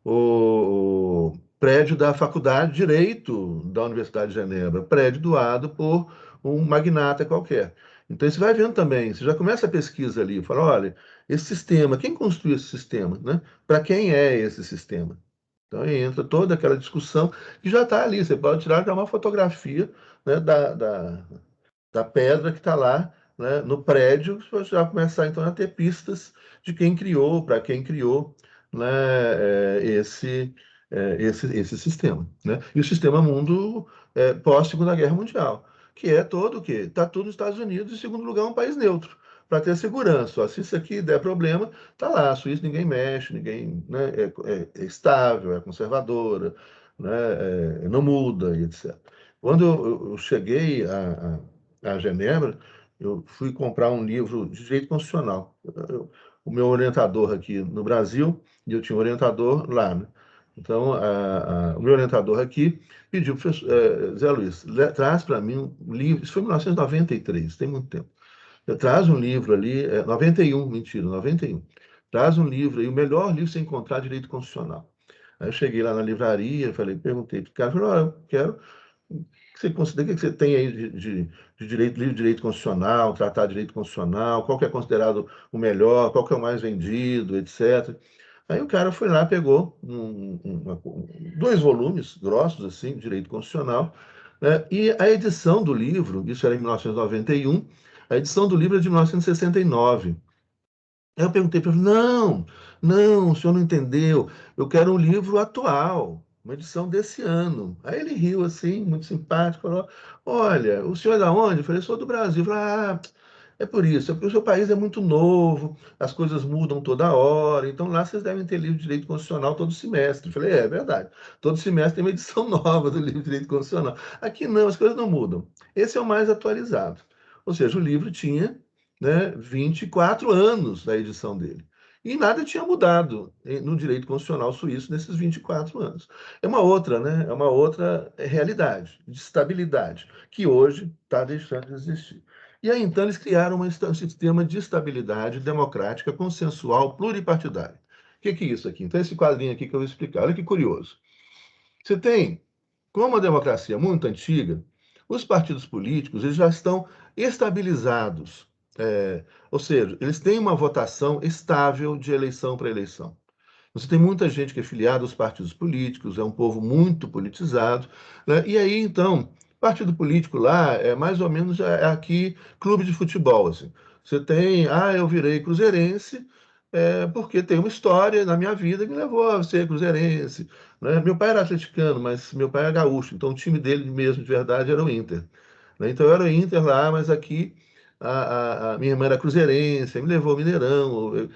O prédio da Faculdade de Direito da Universidade de Genebra, prédio doado por um magnata qualquer. Então, você vai vendo também, você já começa a pesquisa ali, fala, olha, esse sistema, quem construiu esse sistema? Né? Para quem é esse sistema? Então aí entra toda aquela discussão que já está ali. Você pode tirar já uma fotografia, né, da pedra que está lá, né, no prédio, você já começar então a ter pistas de quem criou, para quem criou, né, esse sistema, né? E o sistema mundo pós-Segunda Guerra Mundial, que é todo o quê? Está tudo nos Estados Unidos, em segundo lugar, um país neutro, para ter segurança. Ó, se isso aqui der problema, está lá. A Suíça ninguém mexe, ninguém, né, é estável, é conservadora, né, não muda, e etc. Quando eu cheguei a Genebra, eu fui comprar um livro de direito constitucional. O meu orientador aqui no Brasil, e eu tinha um orientador lá, né? Então, o meu orientador aqui pediu, professor, Zé Luiz, traz para mim um livro, isso foi em 1993, tem muito tempo. Traz um livro ali, 91, mentira, 91. Traz um livro aí, o melhor livro você encontrar direito constitucional. Aí eu cheguei lá na livraria, perguntei para o cara, falei, eu quero que você considera, o que você tem aí de direito, livro de direito constitucional, tratado de direito constitucional, qual que é considerado o melhor, qual que é o mais vendido, etc. Aí o cara foi lá, pegou 2 volumes grossos, assim, de direito constitucional, né? E a edição do livro, isso era em 1991, a edição do livro é de 1969. Aí eu perguntei para ele, não, o senhor não entendeu, eu quero um livro atual, uma edição desse ano. Aí ele riu assim, muito simpático, falou, olha, o senhor é da onde? Eu falei, sou do Brasil. Eu falei, é por isso, é porque o seu país é muito novo, as coisas mudam toda hora, então lá vocês devem ter livro de direito constitucional todo semestre. Eu falei, é verdade, todo semestre tem uma edição nova do livro de direito constitucional. Aqui não, as coisas não mudam. Esse é o mais atualizado. Ou seja, o livro tinha, né, 24 anos da edição dele. E nada tinha mudado no direito constitucional suíço nesses 24 anos. É uma outra, né? É uma outra realidade, de estabilidade, que hoje está deixando de existir. E aí, então, eles criaram um sistema de estabilidade democrática, consensual, pluripartidário. O que é isso aqui? Então, esse quadrinho aqui que eu vou explicar. Olha que curioso. Você tem, como a democracia é muito antiga, os partidos políticos eles já estão estabilizados. Ou seja, eles têm uma votação estável de eleição para eleição. Você tem muita gente que é filiada aos partidos políticos, é um povo muito politizado, né? E aí, então, partido político lá é mais ou menos aqui clube de futebol. Assim. Você tem, eu virei cruzeirense porque tem uma história na minha vida que me levou a ser cruzeirense. Né? Meu pai era atleticano, mas meu pai é gaúcho, então o time dele mesmo, de verdade, era o Inter. Né? Então eu era o Inter lá, mas aqui a minha irmã era cruzeirense, aí me levou ao Mineirão,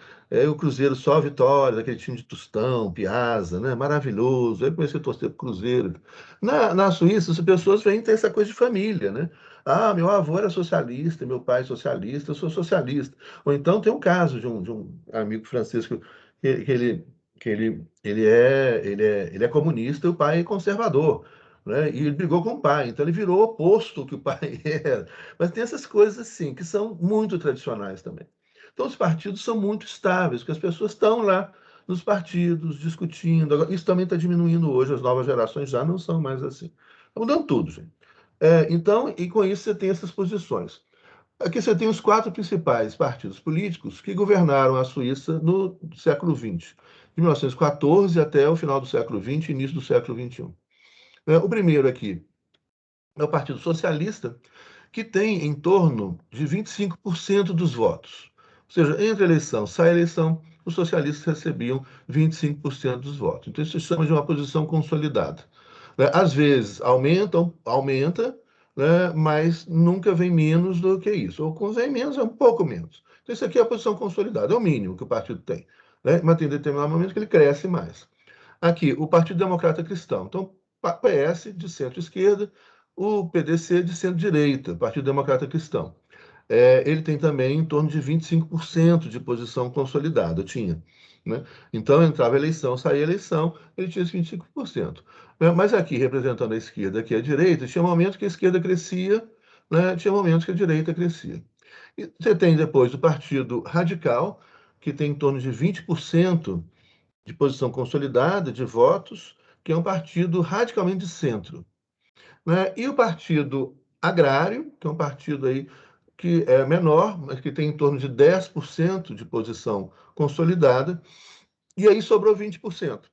o Cruzeiro só a vitória, aquele time de Tostão, Piazza, né? Maravilhoso. Aí comecei a torcer para o Cruzeiro. Na Suíça, as pessoas vêm ter essa coisa de família, né? Meu avô era socialista, meu pai socialista, eu sou socialista. Ou então tem um caso de um amigo francês que ele é comunista e o pai é conservador. Né? E ele brigou com o pai, então ele virou o oposto que o pai era. Mas tem essas coisas assim, que são muito tradicionais também. Então, os partidos são muito estáveis, porque as pessoas estão lá nos partidos, discutindo. Agora, isso também está diminuindo hoje, as novas gerações já não são mais assim. Está mudando tudo, gente. Então, e com isso você tem essas posições. Aqui você tem os 4 principais partidos políticos que governaram a Suíça no século XX, de 1914 até o final do século XX e início do século XXI. O primeiro aqui é o Partido Socialista, que tem em torno de 25% dos votos. Ou seja, entre eleição e eleição, os socialistas recebiam 25% dos votos. Então, isso se chama de uma posição consolidada. Às vezes aumenta, né, mas nunca vem menos do que isso. Ou quando vem menos, é um pouco menos. Então, isso aqui é a posição consolidada, é o mínimo que o partido tem. Né? Mas tem determinado momento que ele cresce mais. Aqui, o Partido Democrata Cristão. Então, PS de centro-esquerda, o PDC de centro-direita, Partido Democrata Cristão. Ele tem também em torno de 25% de posição consolidada, tinha. Né? Então, entrava a eleição, saía a eleição, ele tinha esse 25%. Mas aqui, representando a esquerda, aqui a direita, tinha momentos que a esquerda crescia, né? Tinha momentos que a direita crescia. E você tem depois o Partido Radical, que tem em torno de 20% de posição consolidada, de votos, que é um partido radicalmente de centro. Né? E o Partido Agrário, que é um partido aí que é menor, mas que tem em torno de 10% de posição consolidada, e aí sobrou 20%.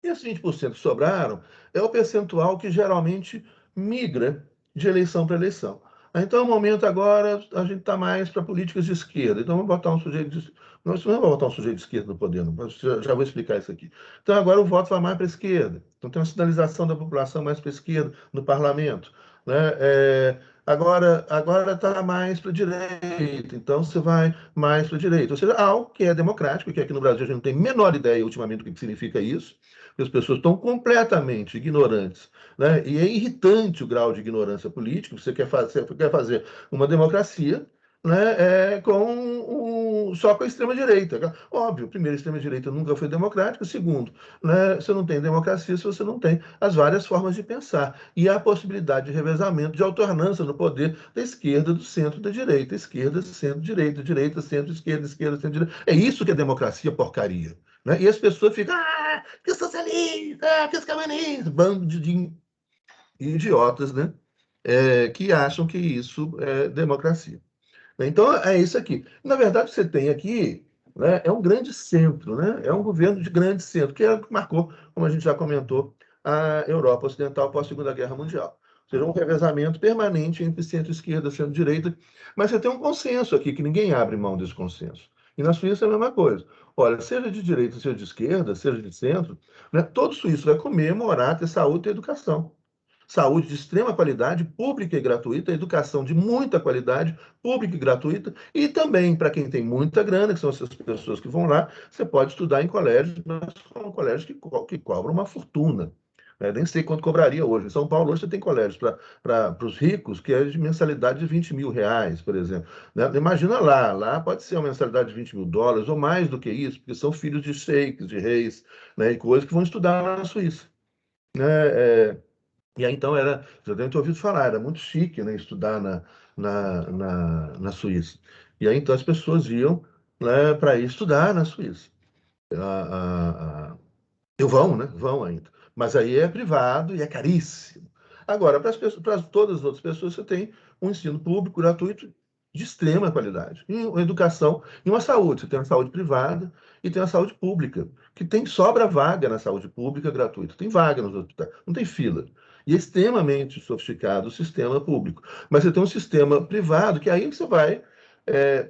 E esses 20% que sobraram é o percentual que geralmente migra de eleição para eleição. Então, no momento agora, a gente está mais para políticas de esquerda. Então, vamos botar um sujeito de... Não vamos botar um sujeito de esquerda no poder, não. Mas já vou explicar isso aqui. Então, agora o voto vai mais para a esquerda. Então, tem uma sinalização da população mais para a esquerda no parlamento. Né? Agora está mais para a direita, então você vai mais para a direita. Ou seja, algo que é democrático, que aqui no Brasil a gente não tem a menor ideia ultimamente do que significa isso, porque as pessoas estão completamente ignorantes. Né? E é irritante o grau de ignorância política. Você quer fazer uma democracia, né, só com a extrema-direita. Óbvio, primeiro, a extrema-direita nunca foi democrática. Segundo, né, você não tem democracia se você não tem as várias formas de pensar. E a possibilidade de revezamento, de alternância no poder da esquerda, do centro, da direita. Esquerda, centro, direita, direita, centro, esquerda, centro, direita. É isso que é democracia porcaria. Né? E as pessoas ficam, que socialista, que comunista, bando de idiotas, né? Que acham que isso é democracia. Então, é isso aqui. Na verdade, você tem aqui, né, é um grande centro, né? É um governo de grande centro, que é o que marcou, como a gente já comentou, a Europa Ocidental pós-Segunda Guerra Mundial. Ou seja, um revezamento permanente entre centro-esquerda e centro-direita, mas você tem um consenso aqui, que ninguém abre mão desse consenso. E na Suíça é a mesma coisa. Olha, seja de direita, seja de esquerda, seja de centro, né, todo suíço vai comer, morar, ter saúde e ter educação. Saúde de extrema qualidade, pública e gratuita, educação de muita qualidade, pública e gratuita, e também, para quem tem muita grana, que são essas pessoas que vão lá, você pode estudar em colégios, mas são colégios que cobram uma fortuna. Nem sei quanto cobraria hoje. Em São Paulo, hoje você tem colégios para os ricos, que é de mensalidade de 20 mil reais, por exemplo. Né? Imagina lá pode ser uma mensalidade de 20 mil dólares, ou mais do que isso, porque são filhos de sheiks, de reis, né? E coisas que vão estudar lá na Suíça. Né? E aí, então, já deve ter ouvido falar, era muito chique, né, estudar na Suíça. E aí, então, as pessoas iam, né, para ir estudar na Suíça. E vão, né? Vão ainda. Mas aí é privado e é caríssimo. Agora, para todas as outras pessoas, você tem um ensino público gratuito de extrema qualidade. E uma educação e uma saúde. Você tem a saúde privada e tem a saúde pública, que sobra vaga na saúde pública gratuita. Tem vaga nos hospitais, não tem fila. E é extremamente sofisticado o sistema público. Mas você tem um sistema privado que aí você vai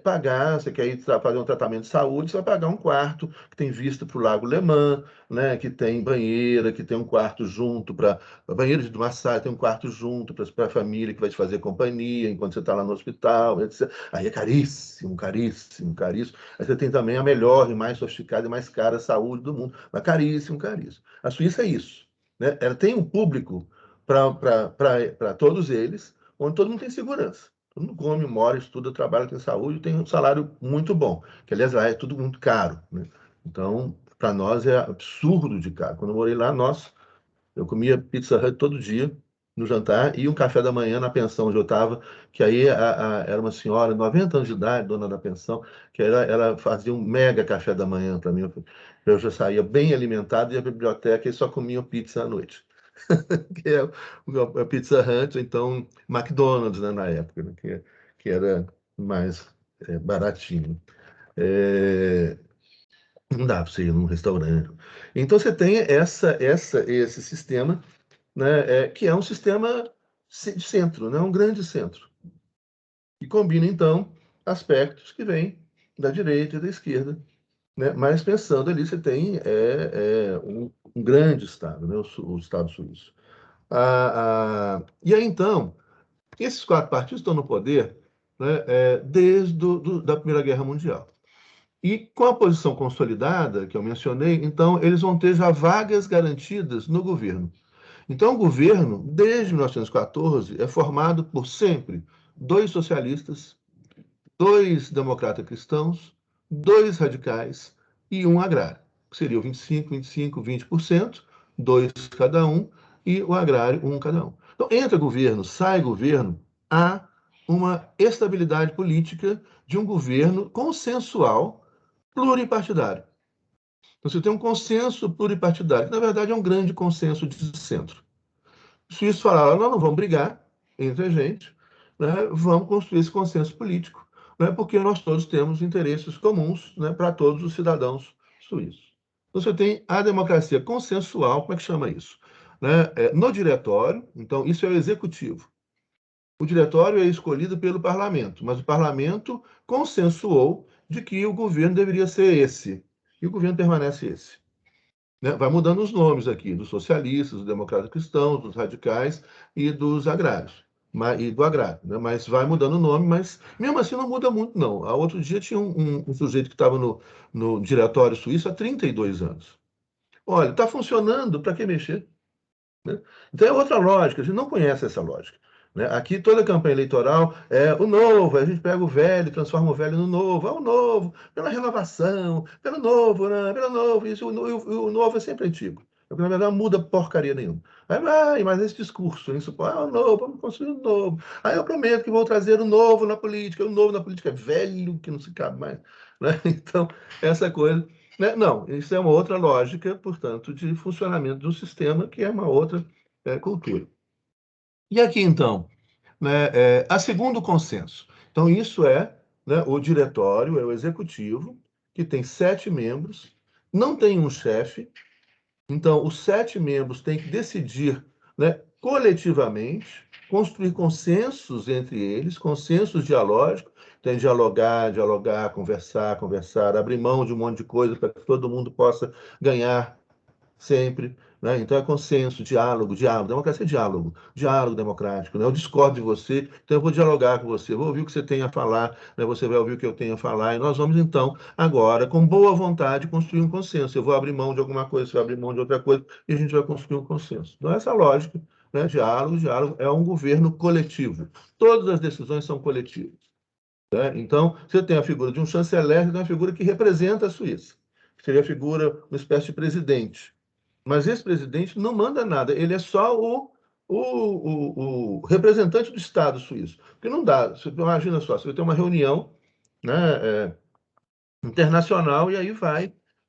pagar, você quer ir fazer um tratamento de saúde, você vai pagar um quarto que tem vista para o Lago Lemã, né, que tem banheira, que tem um quarto junto para banheiro de massagem, tem um quarto junto para a família que vai te fazer companhia enquanto você está lá no hospital, etc. Aí é caríssimo, caríssimo, caríssimo. Aí você tem também a melhor e mais sofisticada e mais cara saúde do mundo, mas caríssimo, caríssimo. A Suíça é isso, né? Ela tem um público para todos eles, onde todo mundo tem segurança. Todo mundo come, mora, estuda, trabalha, tem saúde, tem um salário muito bom. Que, aliás, lá é tudo muito caro. Né? Então, para nós é absurdo de caro. Quando eu morei lá, eu comia Pizza Hut todo dia no jantar e um café da manhã na pensão onde eu estava, que aí era uma senhora, 90 anos de idade, dona da pensão, que ela fazia um mega café da manhã para mim. Eu já saía bem alimentado e a biblioteca e só comia pizza à noite. Que é a Pizza Hut, ou então McDonald's, né, na época, né, que era mais baratinho. Não dá para você ir num restaurante. Então você tem esse sistema, né, que é um sistema de centro, né, um grande centro, que combina, então, aspectos que vêm da direita e da esquerda. Né? Mas pensando ali, você tem um grande Estado, né, o Estado suíço. E aí, então, esses 4 partidos estão no poder, né, desde da Primeira Guerra Mundial. E com a posição consolidada, que eu mencionei, então, eles vão ter já vagas garantidas no governo. Então, o governo, desde 1914, é formado por sempre 2 socialistas, 2 democratas cristãos, 2 radicais e 1 agrário. Seria o 25, 25, 20%, 2 cada um, e o agrário, 1 cada um. Então, entra governo, sai governo, há uma estabilidade política de um governo consensual pluripartidário. Então, você tem um consenso pluripartidário, que na verdade é um grande consenso de centro. Os suíços falaram, nós não vamos brigar entre a gente, né? Vamos construir esse consenso político, né? Porque nós todos temos interesses comuns, né, para todos os cidadãos suíços. Então, você tem a democracia consensual, como é que chama isso? Né? No diretório, então, isso é o executivo. O diretório é escolhido pelo parlamento, mas o parlamento consensuou de que o governo deveria ser esse. E o governo permanece esse. Né? Vai mudando os nomes aqui, dos socialistas, dos democratas cristãos, dos radicais e dos agrários. E do agrário, né? Mas vai mudando o nome, mas mesmo assim não muda muito, não. Há outro dia tinha um sujeito que estava no diretório suíço há 32 anos. Olha, está funcionando, para que mexer? Né? Então é outra lógica, a gente não conhece essa lógica. Né? Aqui toda campanha eleitoral é o novo, a gente pega o velho, transforma o velho no novo, o novo, pela renovação, pelo novo, né? Pelo novo, isso, o novo é sempre antigo. Porque, na verdade, não muda porcaria nenhuma. Aí, mas esse discurso, isso, o novo, vamos construir o novo. Aí eu prometo que vou trazer o novo na política, o novo na política é velho, que não se cabe mais. Né? Então, essa coisa. Né? Não, isso é uma outra lógica, portanto, de funcionamento do sistema, que é uma outra cultura. E aqui, então, né, a segundo consenso. Então, isso é, né, o diretório, é o executivo, que tem 7 membros, não tem um chefe, então os 7 membros têm que decidir, né, coletivamente, construir consensos entre eles, consensos dialógicos, tem dialogar, conversar, abrir mão de um monte de coisa para que todo mundo possa ganhar sempre. Né? Então é consenso, diálogo. Democracia é diálogo democrático. Né? Eu discordo de você, então eu vou dialogar com você, vou ouvir o que você tem a falar, né? Você vai ouvir o que eu tenho a falar, e nós vamos, então, agora, com boa vontade, construir um consenso. Eu vou abrir mão de alguma coisa, você vai abrir mão de outra coisa, e a gente vai construir um consenso. Então, essa lógica, né? Diálogo é um governo coletivo. Todas as decisões são coletivas. Né? Então, você tem a figura de um chanceler, você tem uma figura que representa a Suíça. Seria a figura, uma espécie de presidente. Mas esse presidente não manda nada, ele é só o representante do Estado suíço. Porque não dá, você imagina só, você vai ter uma reunião, né, internacional e aí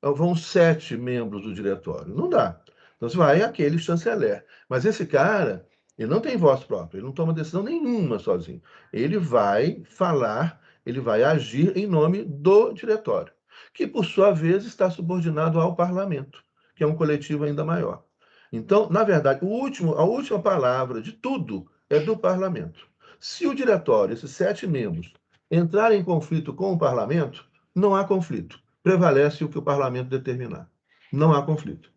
vão 7 membros do diretório. Não dá. Então você vai aquele chanceler. Mas esse cara, ele não tem voz própria, ele não toma decisão nenhuma sozinho. Ele vai falar, ele vai agir em nome do diretório, que por sua vez está subordinado ao parlamento, que é um coletivo ainda maior. Então, na verdade, a última palavra de tudo é do parlamento. Se o diretório, esses 7 membros, entrarem em conflito com o parlamento, não há conflito. Prevalece o que o parlamento determinar. Não há conflito.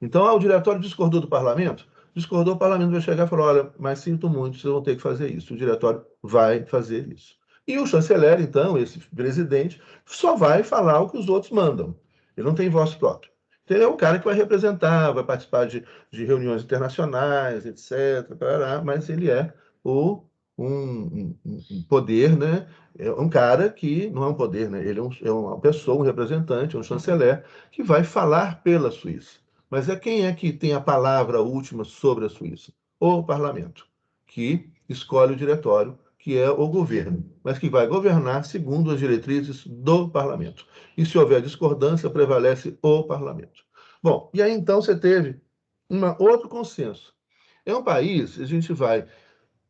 Então, o diretório discordou do parlamento? Discordou, o parlamento vai chegar e falar, olha, mas sinto muito, vocês vão ter que fazer isso. O diretório vai fazer isso. E o chanceler, então, esse presidente, só vai falar o que os outros mandam. Ele não tem voz própria. Então, ele é o cara que vai representar, vai participar de reuniões internacionais, etc. Mas ele é um poder, né? É um cara que não é um poder, né? Ele é uma pessoa, um representante, um chanceler, que vai falar pela Suíça. Mas quem é que tem a palavra última sobre a Suíça? O parlamento, que escolhe o diretório, que é o governo, mas que vai governar segundo as diretrizes do parlamento. E se houver discordância, prevalece o parlamento. Bom, e aí então você teve outro consenso. É um país, a gente vai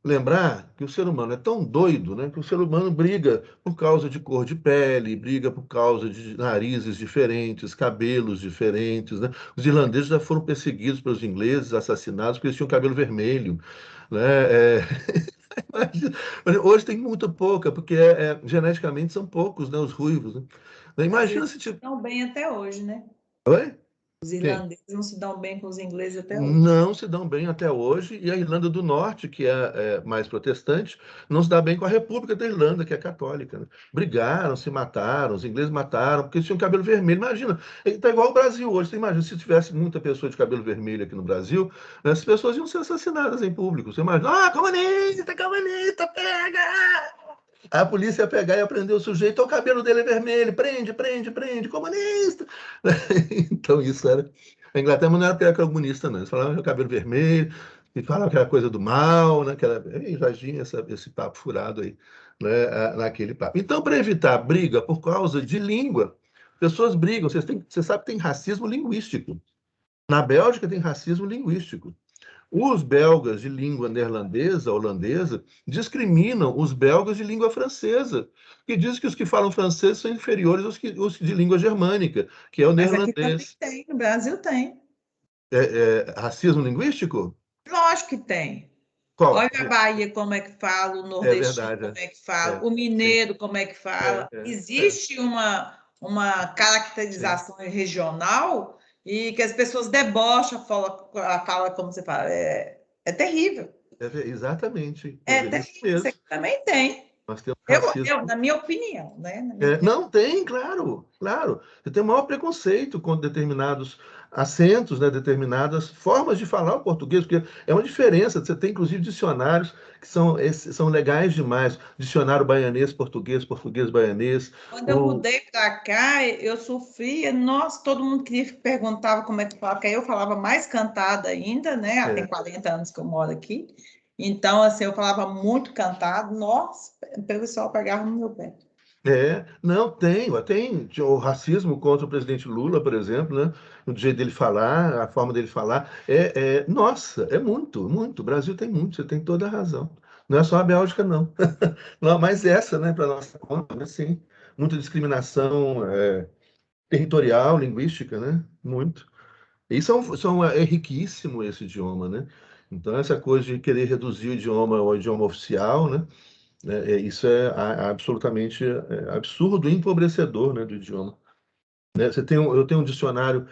lembrar que o ser humano é tão doido, né, que o ser humano briga por causa de cor de pele, briga por causa de narizes diferentes, cabelos diferentes. Né? Os irlandeses já foram perseguidos pelos ingleses, assassinados, porque eles tinham cabelo vermelho. Né? Hoje tem muito pouca, porque geneticamente são poucos, né, os ruivos. Né? Imagina se tipo. Não bem até hoje, né? Oi? Os irlandeses não se dão bem com os ingleses até hoje. Não se dão bem até hoje, e a Irlanda do Norte, que é mais protestante, não se dá bem com a República da Irlanda, que é católica. Né? Brigaram, se mataram, os ingleses mataram, porque eles tinham cabelo vermelho. Imagina, está igual o Brasil hoje. Você imagina, se tivesse muita pessoa de cabelo vermelho aqui no Brasil, né, as pessoas iam ser assassinadas em público. Você imagina, comunista, pega! A polícia ia pegar e aprender o sujeito, o cabelo dele é vermelho, prende, comunista. Então isso era... A Inglaterra não era porque era comunista, não. Eles falavam que era cabelo vermelho, e falavam que era coisa do mal, né? Já tinha esse papo furado aí, né? Naquele papo. Então, para evitar briga por causa de língua, pessoas brigam. Você sabe que tem racismo linguístico. Na Bélgica tem racismo linguístico. Os belgas de língua neerlandesa, holandesa, discriminam os belgas de língua francesa, que diz que os que falam francês são inferiores aos de língua germânica, que é o Mas aqui também neerlandês. tem, no Brasil tem. Racismo linguístico? Lógico que tem. Qual? Olha a Bahia como é que fala, o É nordestino verdade, como é que fala, o sim. mineiro como é que fala. É. Existe uma caracterização regional e que as pessoas debocham a fala como você fala. É terrível. Exatamente. É Isso terrível. mesmo. Isso aqui também tem. Nós temos racismo. Na minha opinião, né? Na minha opinião. Não, tem, claro, claro. Você tem o maior preconceito contra determinados acentos, né, determinadas formas de falar o português, porque é uma diferença. Você tem, inclusive, dicionários que são legais demais. Dicionário baianês, português, baianês. Quando eu mudei para cá, eu sofria. Nossa, todo mundo perguntava como é que falava, porque aí eu falava mais cantada ainda, né? Tem 40 anos que eu moro aqui. Então, assim, eu falava muito cantado. Nossa, o pessoal pegava no meu pé. Não, tem o racismo contra o presidente Lula, por exemplo, né? O jeito dele falar, a forma dele falar. Nossa, é muito, muito. O Brasil tem muito, você tem toda a razão. Não é só a Bélgica, não. Não, mas essa, né, para nossa conta, né, sim. Muita discriminação territorial, linguística, né? Muito. E é riquíssimo esse idioma, né? Então, essa coisa de querer reduzir o idioma ao idioma oficial, né? Isso é absolutamente absurdo e empobrecedor, né, do idioma. Né? Eu tenho tem um dicionário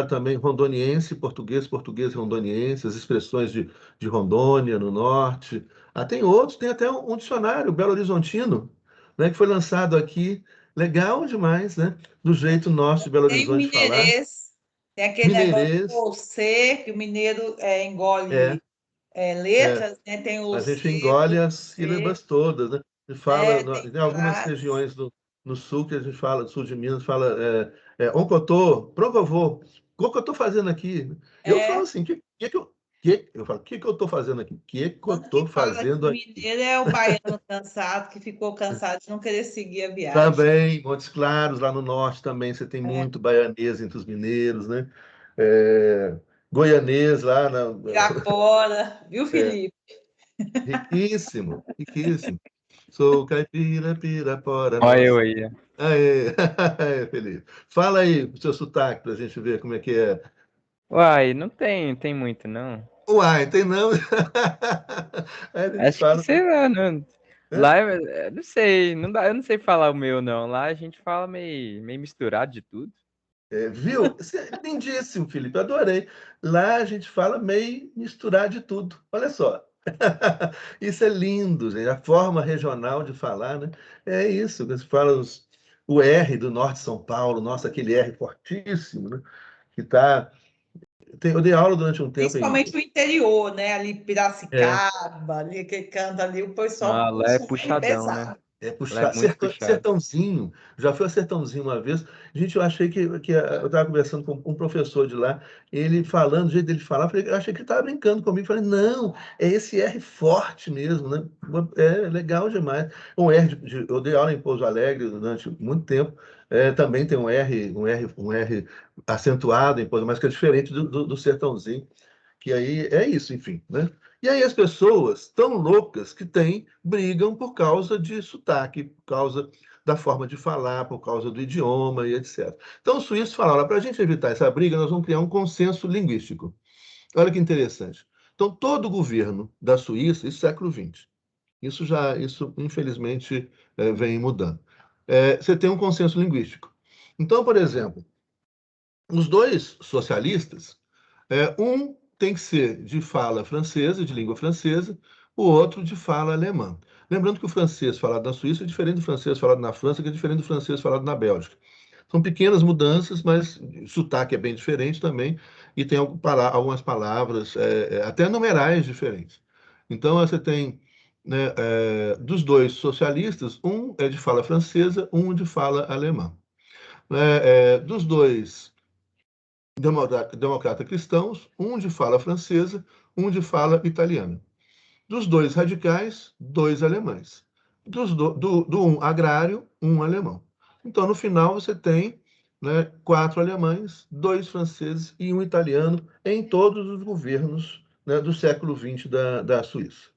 também rondoniense, português rondoniense, as expressões de Rondônia, no norte. Tem outros, tem até um dicionário Belo Horizontino, né, que foi lançado aqui, legal demais, né? Do jeito nosso de Belo Tem o Horizonte falar. mineirês, tem aquele negócio de Mineirês, você, que o mineiro engole é. letras, né? Tem o A gente C, engole o as C, sílabas todas, né? A gente fala, tem em algumas vários. regiões no sul, que a gente fala, sul de Minas, fala oncotô, progovô, o que eu estou fazendo aqui? Eu falo assim, eu falo, o que eu estou fazendo aqui? O que eu Tanto estou que fala que fazendo o aqui? mineiro é o baiano cansado, que ficou cansado de não querer seguir a viagem. Também, Montes Claros, lá no norte também, você tem É. muito baianês entre os mineiros, né? É, goianês lá, Pirapora, viu, Felipe? riquíssimo, riquíssimo. Sou caipira, pirapora, Olha eu nossa. aí. Aê, aê, Felipe. Fala aí o seu sotaque para a gente ver como é que é. Uai, não tem muito, não. Uai, tem não? Aí a gente Acho que, fala. sei lá, não. Né? Lá, não sei, não dá, eu não sei falar o meu, não. Lá a gente fala meio misturado de tudo. Viu? Isso é lindíssimo, Felipe. Adorei. Lá a gente fala meio misturar de tudo. Olha só. Isso é lindo, gente. A forma regional de falar, né? É isso. Você fala o R do norte de São Paulo, nossa, aquele R fortíssimo, né? Que tá. Eu dei aula durante um tempo em. Principalmente o interior, né? Ali É, Piracicaba, ali que canta ali, o pessoal Ah, lá é puxa um R puxadão, né? pesado. Lá é puxar. muito puxado. Sertãozinho. Já fui a Sertãozinho uma vez. Gente, eu achei eu estava conversando com um professor de lá, ele falando, o jeito dele falar, eu achei que ele estava brincando comigo. Falei, não, é esse R forte mesmo, né? É legal demais. Eu dei aula em Pouso Alegre durante muito tempo. Também tem um R acentuado em Pouso, mas que é diferente do Sertãozinho. Que aí é isso, enfim, né? E aí as pessoas tão loucas que brigam por causa de sotaque, por causa da forma de falar, por causa do idioma e etc. Então os suíços falaram, para a gente evitar essa briga, nós vamos criar um consenso linguístico. Olha que interessante. Então todo o governo da Suíça, isso século XX, isso infelizmente vem mudando. Você tem um consenso linguístico. Então, por exemplo, os dois socialistas, um tem que ser de fala francesa, de língua francesa, o outro de fala alemã. Lembrando que o francês falado na Suíça é diferente do francês falado na França, que é diferente do francês falado na Bélgica. São pequenas mudanças, mas o sotaque é bem diferente também, e tem algumas palavras, até numerais diferentes. Então, você tem, né, dos dois socialistas, um é de fala francesa, um de fala alemã. Dos dois democrata cristãos, um de fala francesa, um de fala italiana. Dos dois radicais, dois alemães. Do um agrário, um alemão. Então, no final, você tem, quatro alemães, dois franceses e um italiano em todos os governos né, do século XX da Suíça.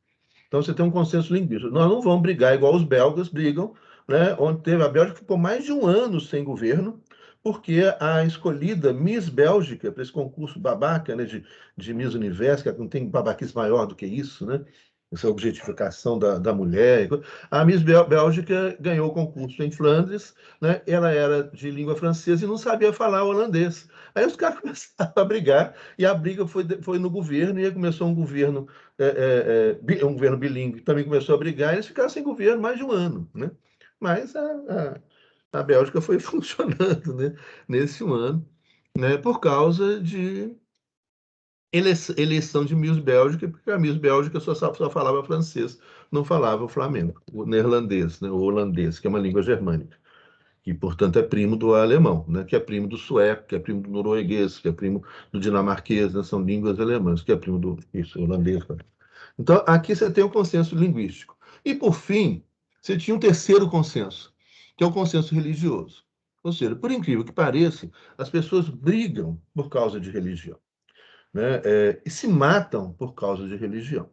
Então, você tem um consenso linguístico. Nós não vamos brigar igual os belgas brigam, né, onde teve a Bélgica ficou mais de um ano sem governo, porque a escolhida Miss Bélgica, para esse concurso babaca, né, de Miss Universo, que não tem babaquice maior do que isso, né? Essa objetificação da mulher. A Miss Bélgica ganhou o concurso em Flandres, né? Ela era de língua francesa e não sabia falar holandês. Aí os caras começaram a brigar, e a briga foi no governo, e aí começou um governo bilíngue, também começou a brigar, e eles ficaram sem governo mais de um ano, né? Mas a Bélgica foi funcionando, né, nesse um ano, né, por causa de eleição de Miss Bélgica, porque a Miss Bélgica só falava francês, não falava o flamengo, o neerlandês, né, o holandês, que é uma língua germânica, que, portanto, é primo do alemão, né, que é primo do sueco, que é primo do norueguês, que é primo do dinamarquês, né, são línguas alemãs, que é primo do holandês. Então, aqui você tem o consenso linguístico. E, por fim, você tinha um terceiro consenso, que é o consenso religioso. Ou seja, por incrível que pareça, as pessoas brigam por causa de religião, né? E se matam por causa de religião.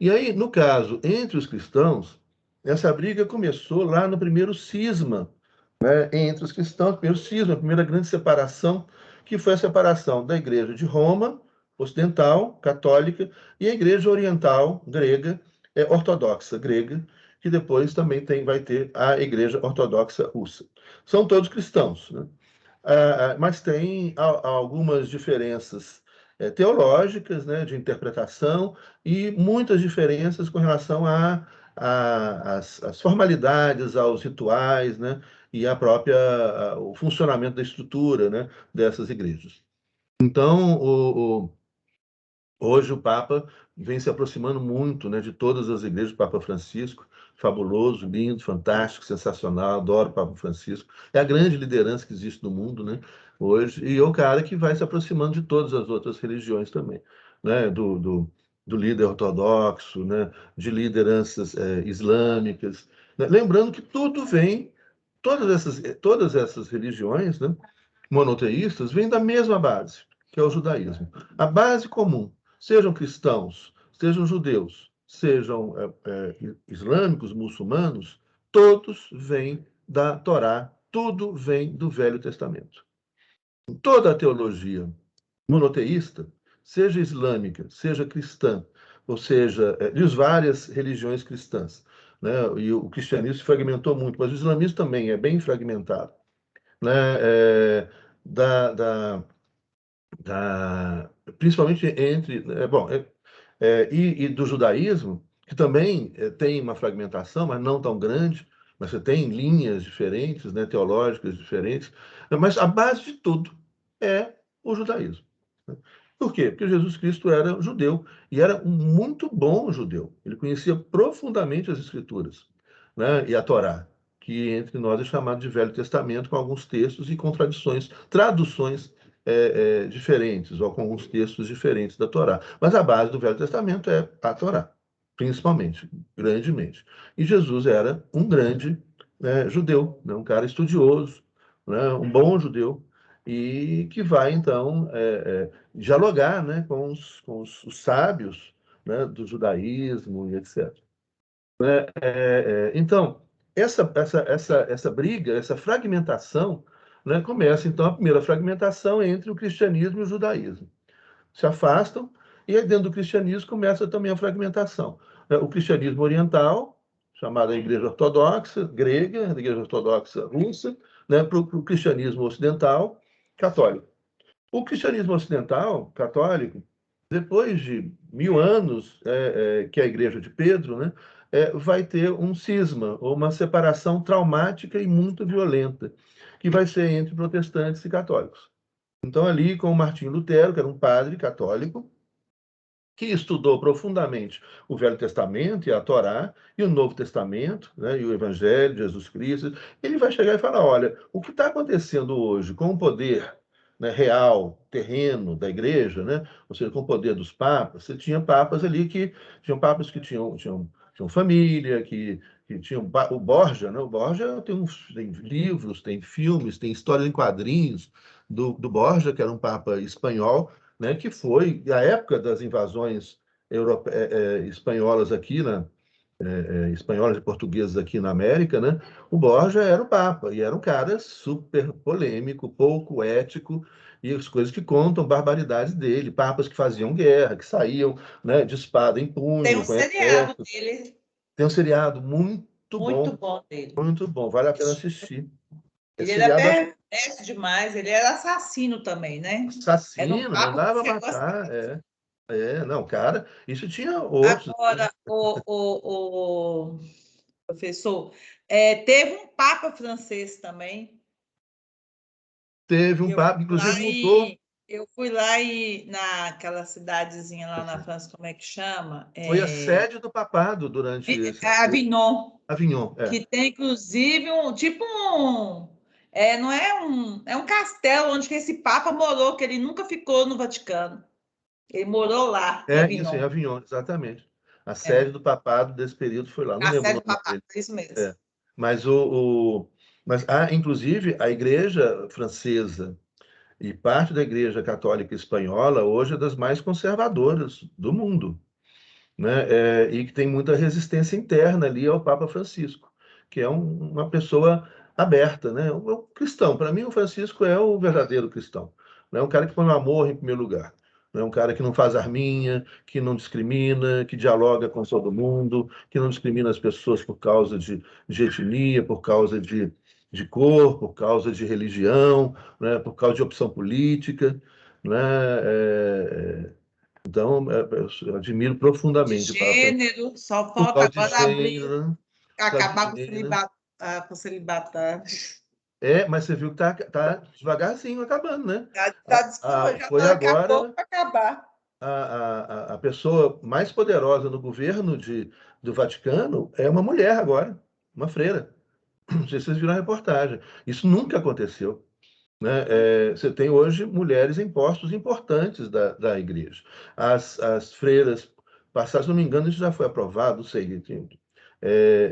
E aí, no caso, entre os cristãos, essa briga começou lá no primeiro cisma, né? Entre os cristãos, o primeiro cisma, a primeira grande separação, que foi a separação da Igreja de Roma, ocidental, católica, e a Igreja oriental, grega, ortodoxa, grega, que depois também vai ter a Igreja Ortodoxa Russa. São todos cristãos, né? Mas tem algumas diferenças teológicas, né, de interpretação, e muitas diferenças com relação às formalidades, aos rituais, né, e o funcionamento da estrutura, né, dessas igrejas. Então, hoje o Papa vem se aproximando muito, né, de todas as igrejas do Papa Francisco, fabuloso, lindo, fantástico, sensacional, adoro o Papa Francisco. É a grande liderança que existe no mundo, né, hoje, e é o cara que vai se aproximando de todas as outras religiões também, né, do líder ortodoxo, né, de lideranças islâmicas, né? Lembrando que tudo vem, todas essas religiões, né, monoteístas, vêm da mesma base, que é o judaísmo. A base comum, sejam cristãos, sejam judeus, sejam islâmicos, muçulmanos, todos vêm da Torá, tudo vem do Velho Testamento. Toda a teologia monoteísta, seja islâmica, seja cristã, ou seja, de várias religiões cristãs, né? E o cristianismo se fragmentou muito, mas o islamismo também é bem fragmentado, né? Da, da, principalmente entre, e do judaísmo, que também tem uma fragmentação, mas não tão grande, mas você tem linhas diferentes, né, teológicas diferentes, mas a base de tudo é o judaísmo. Por quê? Porque Jesus Cristo era judeu, e era um muito bom judeu. Ele conhecia profundamente as Escrituras, né, e a Torá, que entre nós é chamado de Velho Testamento, com alguns textos e contradições, traduções diferentes, ou com alguns textos diferentes da Torá. Mas a base do Velho Testamento é a Torá, principalmente, grandemente. E Jesus era um grande, né, judeu, né, um cara estudioso, né, um bom judeu, e que vai, então, dialogar, né, com os sábios, né, do judaísmo e etc. Então, essa briga, essa fragmentação, né, começa, então, a primeira fragmentação entre o cristianismo e o judaísmo. Se afastam, e aí dentro do cristianismo começa também a fragmentação. O cristianismo oriental, chamada Igreja Ortodoxa grega, a Igreja Ortodoxa russa, né, para o cristianismo ocidental católico. O cristianismo ocidental católico, depois de 1000 anos, que é a Igreja de Pedro, né, vai ter um cisma, ou uma separação traumática e muito violenta, que vai ser entre protestantes e católicos. Então, ali com o Martinho Lutero, que era um padre católico, que estudou profundamente o Velho Testamento e a Torá, e o Novo Testamento, né, e o Evangelho de Jesus Cristo, ele vai chegar e falar, olha, o que está acontecendo hoje com o poder, né, real, terreno da igreja, né, ou seja, com o poder dos papas, você tinha papas ali tinham papas que tinham família, que tinham o Borgia, né, o Borgia tem livros, tem filmes, tem histórias em quadrinhos do Borgia, que era um papa espanhol, né, que foi a época das invasões espanholas aqui espanholas e portuguesas aqui na América, né? O Borja era o Papa, e era um cara super polêmico, pouco ético, e as coisas que contam barbaridades dele, papas que faziam guerra, que saíam, né, de espada em Tem punho, um com seriado exército. dele Tem um seriado muito bom dele. muito bom, vale a pena assistir. Ele Esse era seriado perverso demais, ele era assassino também, né? Era um assassino, papo que mandava você matar, gostava. não, cara, isso tinha outros. Agora, o professor, teve um papa francês também. Teve um Eu papo, fui lá inclusive mudou, naquela cidadezinha lá na França, como é que chama? foi a sede do papado durante esse Avignon, Avignon, que tem inclusive não é um castelo onde que esse papa morou, que ele nunca ficou no Vaticano. Ele morou lá, em Isso, em Avignon. Avignon, exatamente. A sede É, do papado desse período foi lá, não a lembro o sede do nome papado, dele. é isso mesmo. É. Mas inclusive a igreja francesa e parte da igreja católica espanhola hoje é das mais conservadoras do mundo, né? E que tem muita resistência interna ali ao Papa Francisco, que é uma pessoa aberta, né? O cristão, para mim, o Francisco é o verdadeiro cristão, né? Um cara que põe o amor em primeiro lugar, né? Um cara que não faz arminha, que não discrimina, que dialoga com todo mundo, que não discrimina as pessoas por causa de etnia, por causa de cor, por causa de religião, né? Por causa de opção política, né? Então, eu admiro De profundamente o Papa Francisco gênero, só por falta causa de agora abrir, gênero, né? Por causa de acabar com gênero. o celibatário. Mas você viu que tá devagarzinho acabando, né? Já Foi acabou agora para acabar. a pessoa mais poderosa no governo do Vaticano é uma mulher agora, uma freira. Não sei se vocês viram a reportagem. Isso nunca aconteceu, né? Você tem hoje mulheres em postos importantes da igreja. As freiras passadas, se não me engano, isso já foi aprovado, não sei.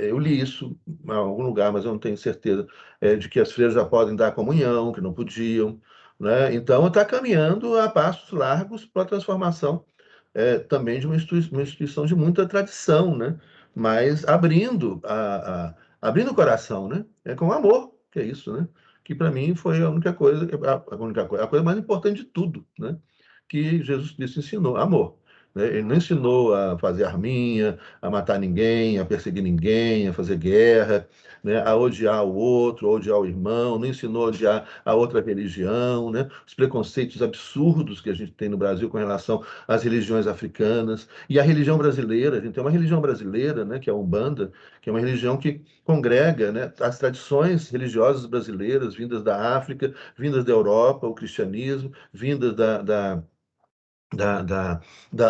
Eu li isso em algum lugar, mas eu não tenho certeza, de que as freiras já podem dar comunhão, que não podiam, né? Então, está caminhando a passos largos para a transformação também de uma instituição de muita tradição, né? Mas abrindo o coração, né? Com amor, que é isso, né? Que para mim foi a coisa mais importante de tudo, né? Que Jesus Cristo ensinou, amor. Né? Ele não ensinou a fazer arminha, a matar ninguém, a perseguir ninguém, a fazer guerra, né? A odiar o outro, a odiar o irmão, não ensinou a odiar a outra religião, né? Os preconceitos absurdos que a gente tem no Brasil com relação às religiões africanas e a religião brasileira. A gente tem uma religião brasileira, né? Que é a Umbanda, que é uma religião que congrega, né, as tradições religiosas brasileiras vindas da África, vindas da Europa, o cristianismo, vindas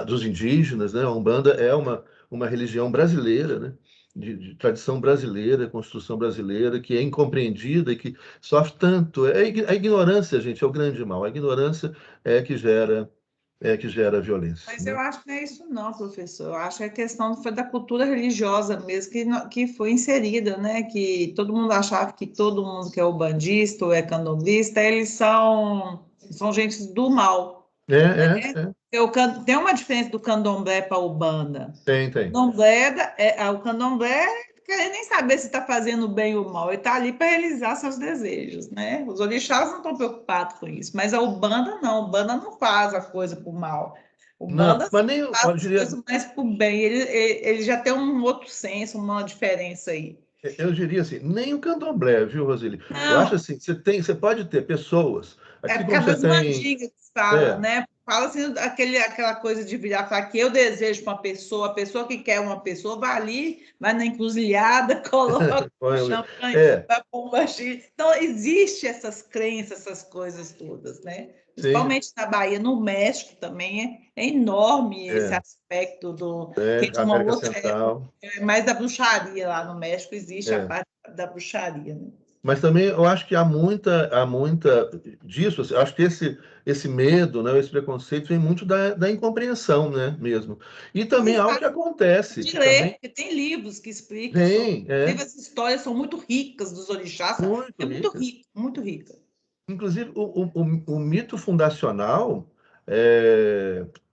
dos indígenas, né? A Umbanda é uma religião brasileira, né? De tradição brasileira, construção brasileira, que é incompreendida e que sofre tanto. A ignorância, gente, é o grande mal. A ignorância é que gera violência, Mas eu né? acho que não é isso não, professor. Eu acho que a questão foi da cultura religiosa mesmo, que foi inserida, né? Que todo mundo achava que todo mundo que é ubandista ou é candomblista, eles são gente do mal. É. Tem uma diferença do candomblé para a Umbanda. Tem. O candomblé quer nem saber se está fazendo bem ou mal, ele está ali para realizar seus desejos, né? Os orixás não estão preocupados com isso, mas a Umbanda não, a Umbanda não faz a coisa por mal. A Não, Umbanda mas nem, eu faz as diria, coisas mais por bem, ele já tem um outro senso, uma diferença aí. eu diria assim, nem o candomblé, viu, Roseli? Eu acho Não, assim, você pode ter pessoas, é assim por como causa você das tem. mandingas que fala, É, né? Fala assim, aquela coisa de virar e falar que eu desejo para uma pessoa, a pessoa que quer uma pessoa vai ali, vai na encruzilhada, coloca o champanhe, é, vai pôr um baixinho. Então, existe essas crenças, essas coisas todas, né? sim, Principalmente na Bahia, no México também é enorme esse é, aspecto que é de uma América outra, Central. mais da bruxaria lá no México, existe a É. parte da bruxaria, né? Mas também eu acho que há muita disso. Assim, eu acho que esse medo, né, esse preconceito vem muito da incompreensão, né, mesmo. E também algo que acontece, De que ler, também porque tem livros que explicam sobre. vem, Inclusive, as histórias são muito ricas dos orixás, muito é muito rica. rico, muito rica. Inclusive, o mito fundacional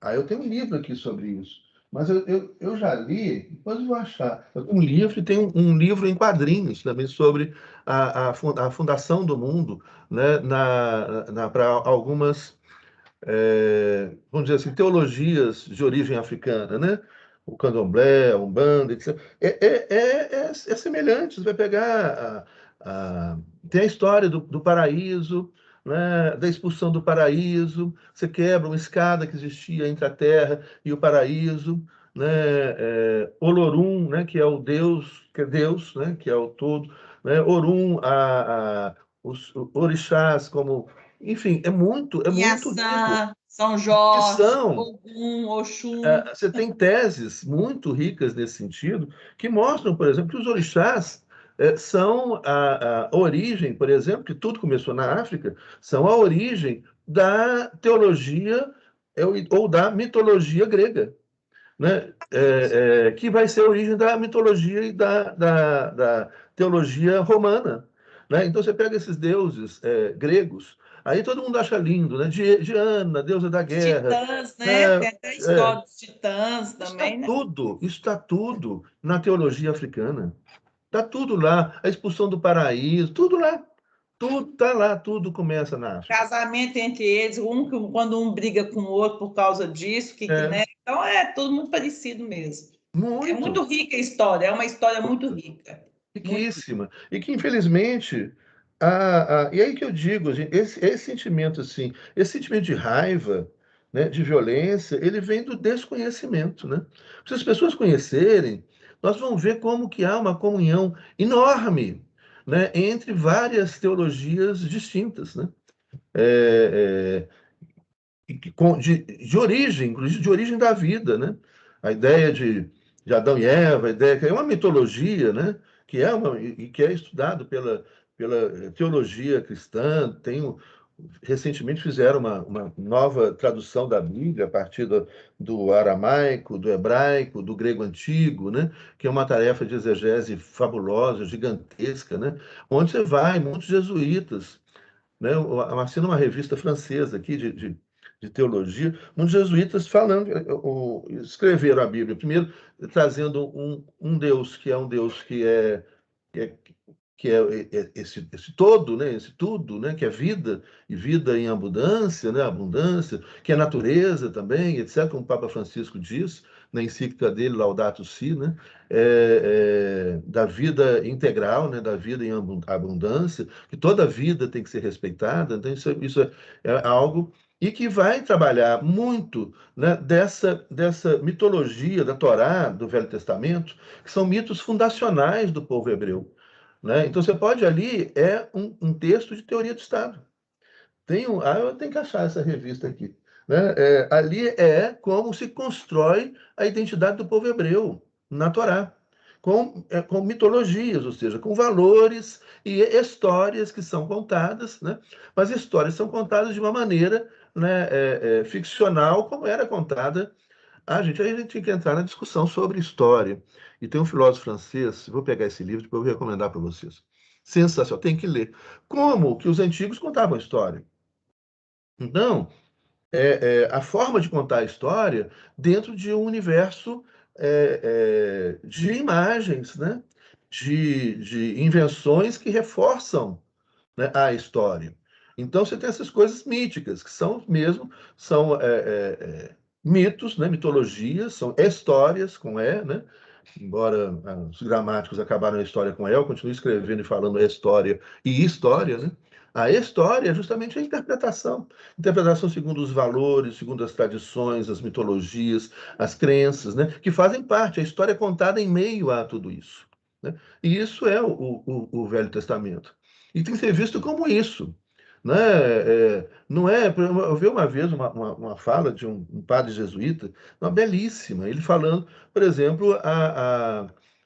Aí eu tenho um livro aqui sobre isso. Mas eu já li, depois eu vou achar. Eu tenho um livro e tem um livro em quadrinhos também sobre a fundação do mundo, né, para algumas, vamos dizer assim, teologias de origem africana, né? O candomblé, a umbanda, etc. É semelhante, você vai pegar. Tem a história do paraíso, né, da expulsão do paraíso, você quebra uma escada que existia entre a terra e o paraíso, né, Olorum, né, que é o Deus, né, que é o todo, né, Orum, os orixás como, enfim, é muito rico. Inhaçã, São Que Jorge, são, Ogum, Oxum. você tem teses muito ricas nesse sentido, que mostram, por exemplo, que os orixás são a origem, por exemplo, que tudo começou na África, são a origem da teologia ou da mitologia grega, né? Que vai ser a origem da mitologia e da teologia romana, né? Então você pega esses deuses gregos, aí todo mundo acha lindo, né? Diana, deusa da Os guerra, titãs, né? né? Tem até a história dos titãs Está também, né? tudo, está tudo na teologia africana. Está tudo lá, a expulsão do paraíso, tudo lá. Tudo está lá, tudo começa na África. Casamento entre eles, quando um briga com o outro por causa disso, É, né? Então é tudo muito parecido mesmo. É muito muito, rica a história, é uma história muito rica. Muito rica. riquíssima. E que, infelizmente, e aí que eu digo, gente, esse sentimento assim, esse sentimento de raiva, né, de violência, ele vem do desconhecimento, né? Se as pessoas conhecerem, nós vamos ver como que há uma comunhão enorme, né, entre várias teologias distintas, né? É, de origem, inclusive de origem da vida, né? A ideia de Adão e Eva, a ideia que é uma mitologia, né? Que é estudado pela teologia cristã. Recentemente fizeram uma nova tradução da Bíblia a partir do aramaico, do hebraico, do grego antigo, né? Que é uma tarefa de exegese fabulosa, gigantesca, né? Onde você vai, muitos jesuítas, né? Assina uma revista francesa aqui de teologia, uns jesuítas falando, escreveram a Bíblia, primeiro trazendo um Deus que é um Deus que é, esse todo, né? Esse tudo, né? Que é vida, e vida em abundância, né? Abundância, que é natureza também, etc., como o Papa Francisco diz, na encíclica dele, Laudato Si, né? Da vida integral, né? Da vida em abundância, que toda vida tem que ser respeitada. Então, isso é algo e que vai trabalhar muito, né, dessa mitologia da Torá, do Velho Testamento, que são mitos fundacionais do povo hebreu, né? Então, você pode ali, um texto de teoria do Estado. Eu tenho que achar essa revista aqui. Né? Ali é como se constrói a identidade do povo hebreu na Torá, com mitologias, ou seja, com valores e histórias que são contadas, né? Mas histórias são contadas de uma maneira, né, ficcional, como era contada. Aí a gente tinha que entrar na discussão sobre história. E tem um filósofo francês, vou pegar esse livro, depois eu vou recomendar para vocês. Sensacional, tem que ler. Como que os antigos contavam história? Então, a forma de contar a história dentro de um universo de imagens, né? De invenções que reforçam, né, a história. Então, você tem essas coisas míticas, que são mitos, né, mitologias, são histórias com E, né? Embora os gramáticos acabaram a história com E, eu continuo escrevendo e falando história e história, né? A história é justamente a interpretação. Interpretação segundo os valores, segundo as tradições, as mitologias, as crenças, né? Que fazem parte. A história é contada em meio a tudo isso, né? E isso é o Velho Testamento. E tem que ser visto como isso, né? Não é. Eu vi uma vez uma fala de um padre jesuíta, uma belíssima, ele falando, por exemplo,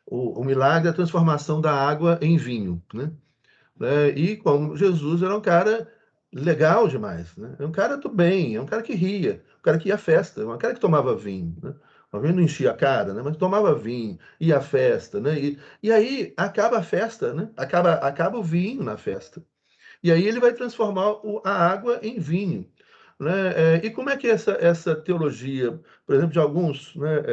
o milagre da transformação da água em vinho, né? E como Jesus era um cara legal demais, né? É um cara do bem, é um cara que ria, um cara que ia à festa, é um cara que tomava vinho, né? O vinho não enchia a cara, né? Mas tomava vinho, ia à festa, né? E aí acaba a festa, né? Acaba o vinho na festa. E aí ele vai transformar a água em vinho. né? E como é que essa teologia, por exemplo, de alguns, né,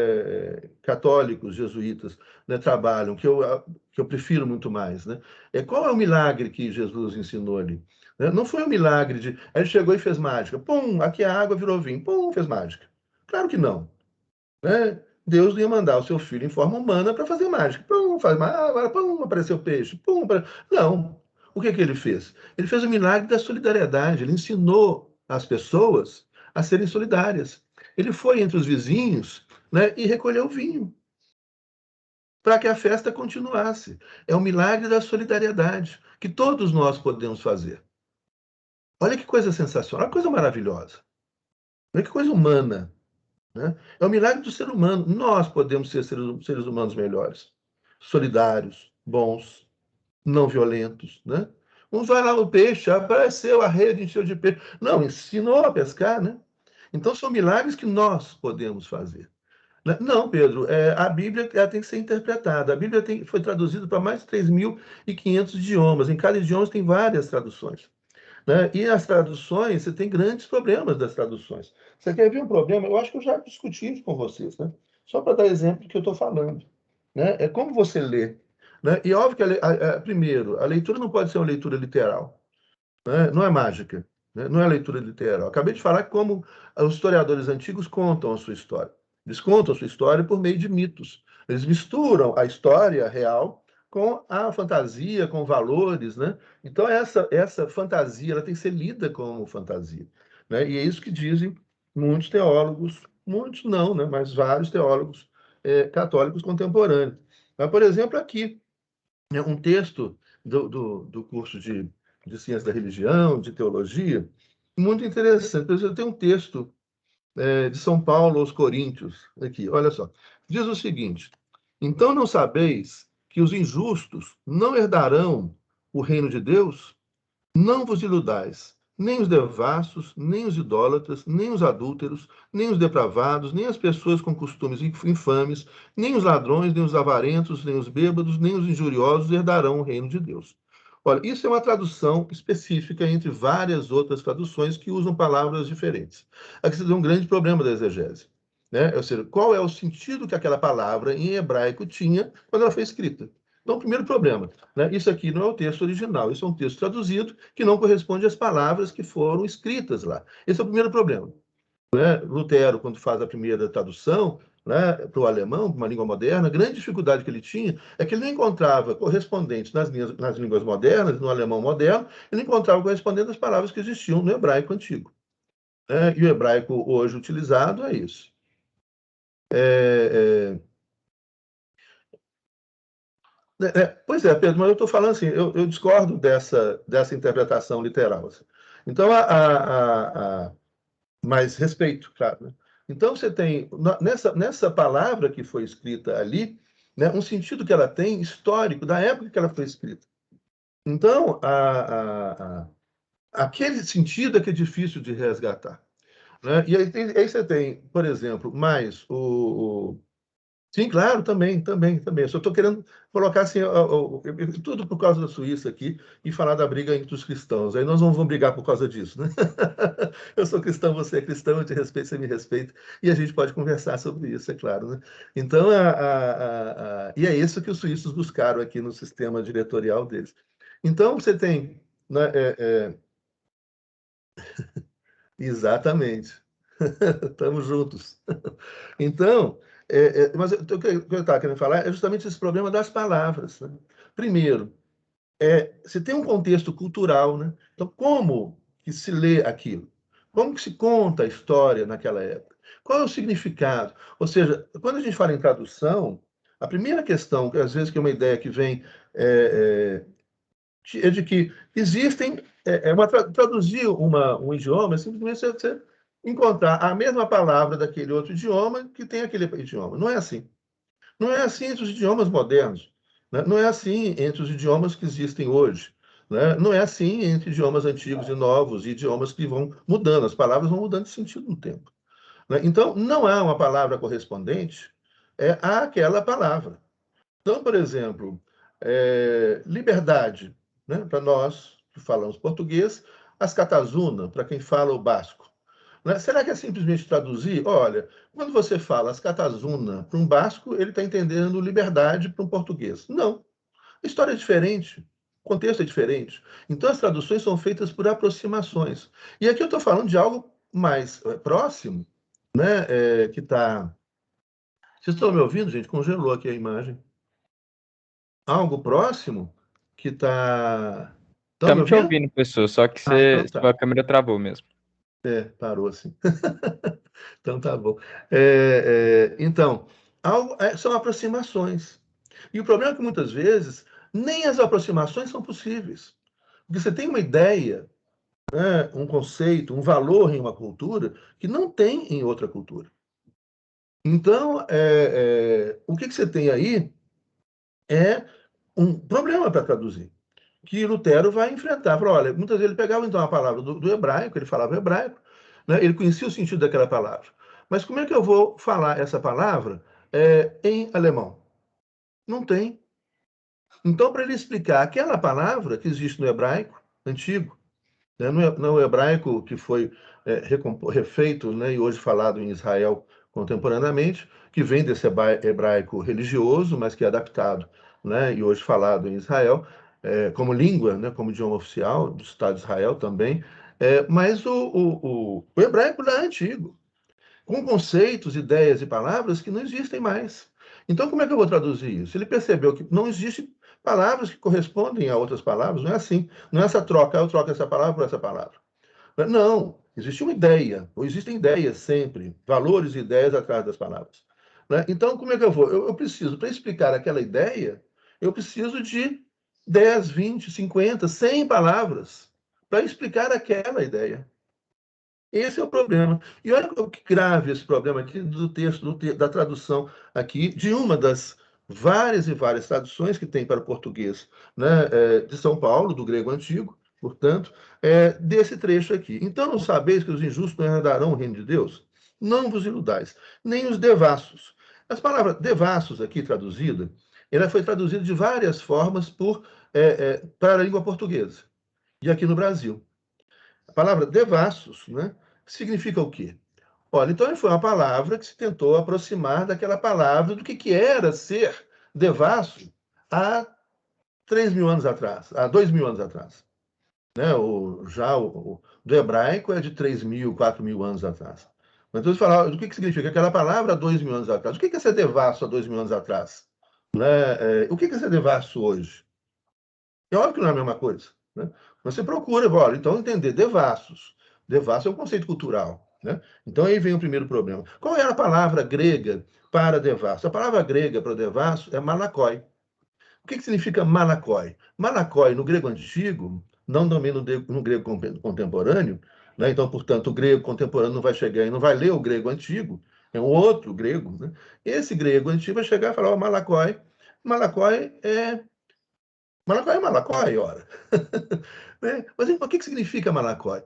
católicos, jesuítas, né, trabalham, que eu prefiro muito mais, né? Qual é o milagre que Jesus ensinou ali? Né? Não foi um milagre de... Aí ele chegou e fez mágica. Pum, aqui a água virou vinho. Pum, fez mágica. Claro que não, né? Deus não ia mandar o seu filho em forma humana para fazer mágica. Pum, faz mágica, agora pum, apareceu peixe. Pum, não. O que ele fez? Ele fez o milagre da solidariedade. Ele ensinou as pessoas a serem solidárias. Ele foi entre os vizinhos, né, e recolheu o vinho para que a festa continuasse. É o milagre da solidariedade que todos nós podemos fazer. Olha que coisa sensacional, que coisa maravilhosa. Olha que coisa humana. Né? É o milagre do ser humano. Nós podemos ser seres humanos melhores, solidários, bons, não violentos. Né? Uns vai lá no peixe, apareceu a rede, encheu de peixe. Não, ensinou a pescar. Né? Então, são milagres que nós podemos fazer. Né? Não, Pedro, a Bíblia ela tem que ser interpretada. A Bíblia foi traduzida para mais de 3.500 idiomas. Em cada idioma tem várias traduções. Né? E as traduções, você tem grandes problemas das traduções. Você quer ver um problema? Eu acho que eu já discuti isso com vocês, né? Só para dar exemplo do que eu estou falando. Né? É como você lê. Né? E óbvio que, primeiro, a leitura não pode ser uma leitura literal. Né? Não é mágica. Né? Não é leitura literal. Acabei de falar como os historiadores antigos contam a sua história. Eles contam a sua história por meio de mitos. Eles misturam a história real com a fantasia, com valores, né? Então, essa fantasia ela tem que ser lida como fantasia. Né? E é isso que dizem muitos teólogos, muitos não, né? Mas vários teólogos católicos contemporâneos. Mas, por exemplo, aqui, né, um texto do curso de Ciência da Religião, de Teologia, muito interessante. Por exemplo, tem um texto de São Paulo aos Coríntios, aqui, olha só. Diz o seguinte: então não sabeis que os injustos não herdarão o reino de Deus? Não vos iludais, nem os devassos, nem os idólatras, nem os adúlteros, nem os depravados, nem as pessoas com costumes infames, nem os ladrões, nem os avarentos, nem os bêbados, nem os injuriosos herdarão o reino de Deus. Olha, isso é uma tradução específica entre várias outras traduções que usam palavras diferentes. Aqui você tem um grande problema da exegese. Né? Ou seja, qual é o sentido que aquela palavra em hebraico tinha quando ela foi escrita? Então, o primeiro problema, né? Isso aqui não é o texto original, isso é um texto traduzido que não corresponde às palavras que foram escritas lá. Esse é o primeiro problema. Né? Lutero, quando faz a primeira tradução, né, para o alemão, uma língua moderna, a grande dificuldade que ele tinha é que ele não encontrava correspondentes nas línguas modernas, no alemão moderno, ele não encontrava correspondentes às palavras que existiam no hebraico antigo. Né? E o hebraico hoje utilizado é isso. Pois é, Pedro, mas eu estou falando assim, eu discordo dessa interpretação literal. Assim. Então, mas respeito, claro. Né? Então, você tem, nessa palavra que foi escrita ali, né, um sentido que ela tem histórico, da época que ela foi escrita. Então, aquele sentido é que é difícil de resgatar. Né? E aí você tem, por exemplo, mais Sim, claro, também. Eu só estou querendo colocar assim, tudo por causa da Suíça aqui e falar da briga entre os cristãos. Aí nós não vamos brigar por causa disso, né? Eu sou cristão, você é cristão, eu te respeito, você me respeita, e a gente pode conversar sobre isso, é claro, né? Então, e é isso que os suíços buscaram aqui no sistema diretorial deles. Então, você tem... Né, exatamente. Estamos juntos. Então, mas o que eu estava querendo falar é justamente esse problema das palavras. Né? Primeiro, você tem um contexto cultural, né? Então, como que se lê aquilo? Como que se conta a história naquela época? Qual é o significado? Ou seja, quando a gente fala em tradução, a primeira questão, que às vezes que é uma ideia que vem é de que existem, traduzir um idioma é simplesmente você encontrar a mesma palavra daquele outro idioma que tem aquele idioma. Não é assim. Não é assim entre os idiomas modernos. Né? Não é assim entre os idiomas que existem hoje. Né? Não é assim entre idiomas antigos e novos, e idiomas que vão mudando. As palavras vão mudando de sentido no tempo. Né? Então, não há uma palavra correspondente àquela palavra. Então, por exemplo, liberdade, né? Para nós que falamos português, ascatazuna, para quem fala o basco. Né? Será que é simplesmente traduzir? Olha, quando você fala ascatazuna para um basco, ele está entendendo liberdade para um português. Não. A história é diferente. O contexto é diferente. Então, as traduções são feitas por aproximações. E aqui eu estou falando de algo mais próximo, né? Que está... Vocês estão me ouvindo, gente? Congelou aqui a imagem. Algo próximo que está... Estão me Estamos te ouvindo? ouvindo, pessoal, só que Então tá. sua câmera travou mesmo. Parou assim. Então tá bom. Então, são aproximações. E o problema é que muitas vezes nem as aproximações são possíveis. Porque você tem uma ideia, né, um conceito, um valor em uma cultura que não tem em outra cultura. Então, o que você tem aí é um problema para traduzir, que Lutero vai enfrentar. Falou, olha, muitas vezes ele pegava então a palavra do hebraico, ele falava hebraico, né, ele conhecia o sentido daquela palavra. Mas como é que eu vou falar essa palavra em alemão? Não tem. Então, para ele explicar aquela palavra que existe no hebraico antigo, né, no hebraico que foi refeito, né, e hoje falado em Israel contemporaneamente, que vem desse hebraico religioso, mas que é adaptado, né, e hoje falado em Israel, como língua, né, como idioma oficial do Estado de Israel também, mas o hebraico lá é antigo, com conceitos, ideias e palavras que não existem mais. Então, como é que eu vou traduzir isso? Ele percebeu que não existem palavras que correspondem a outras palavras, não é assim. Não é essa troca, eu troco essa palavra por essa palavra. Não, existe uma ideia, ou existem ideias sempre, valores e ideias atrás das palavras. Né? Então, como é que eu vou? Eu preciso, para explicar aquela ideia, eu preciso de 10, 20, 50, 100 palavras para explicar aquela ideia. Esse é o problema. E olha o que grave esse problema aqui do texto, da tradução aqui, de uma das várias e várias traduções que tem para o português, né, de São Paulo, do grego antigo, portanto, desse trecho aqui. Então, não sabeis que os injustos não herdarão o reino de Deus? Não vos iludais, nem os devassos. As palavras devassos aqui traduzida, ela foi traduzida de várias formas para a língua portuguesa, e aqui no Brasil. A palavra devassos, né, significa o quê? Olha, então foi uma palavra que se tentou aproximar daquela palavra do que era ser devasso há 3.000 anos atrás, há 2.000 anos atrás. Né? Do hebraico é de 3.000, 4.000 anos atrás. Mas então, falar, o que significa aquela palavra há 2.000 anos atrás? O que é ser devasso há 2.000 anos atrás? Né? O que é ser devasso hoje? É óbvio que não é a mesma coisa. Né? Você procura, olha, então entender devassos. Devasso é um conceito cultural. Né? Então aí vem o primeiro problema. Qual é a palavra grega para devasso? A palavra grega para devasso é malakoi. O que significa malakoi? Malakoi, no grego antigo, não também no grego contemporâneo, né? Então, portanto, o grego contemporâneo não vai chegar e não vai ler o grego antigo, é um outro grego. Né? Esse grego antigo vai chegar e falar, malakoi. Malakoi é Malacói, ora. Né? Mas o que significa Malacói?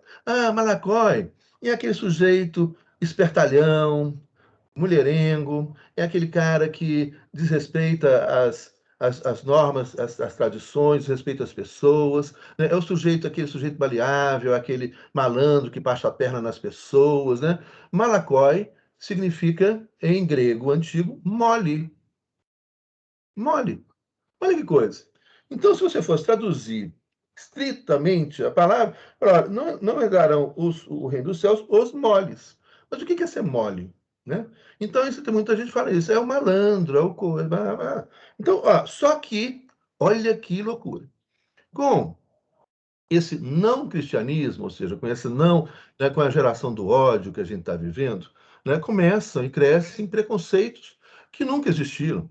Malacói é aquele sujeito espertalhão, mulherengo, é aquele cara que desrespeita as normas, as tradições, respeita as pessoas, né? É o sujeito, aquele sujeito maleável, aquele malandro que passa a perna nas pessoas. Né? Malacói significa, em grego antigo, mole. Mole. Olha que coisa. Então, se você fosse traduzir estritamente a palavra, não herdarão o reino dos céus os moles. Mas o que é ser mole? Né? Então, isso tem muita gente que fala isso, é o malandro, é o coisa. Então, só que, olha que loucura. Com esse não cristianismo, ou seja, com esse não, né, com a geração do ódio que a gente está vivendo, né, começam e crescem preconceitos que nunca existiram.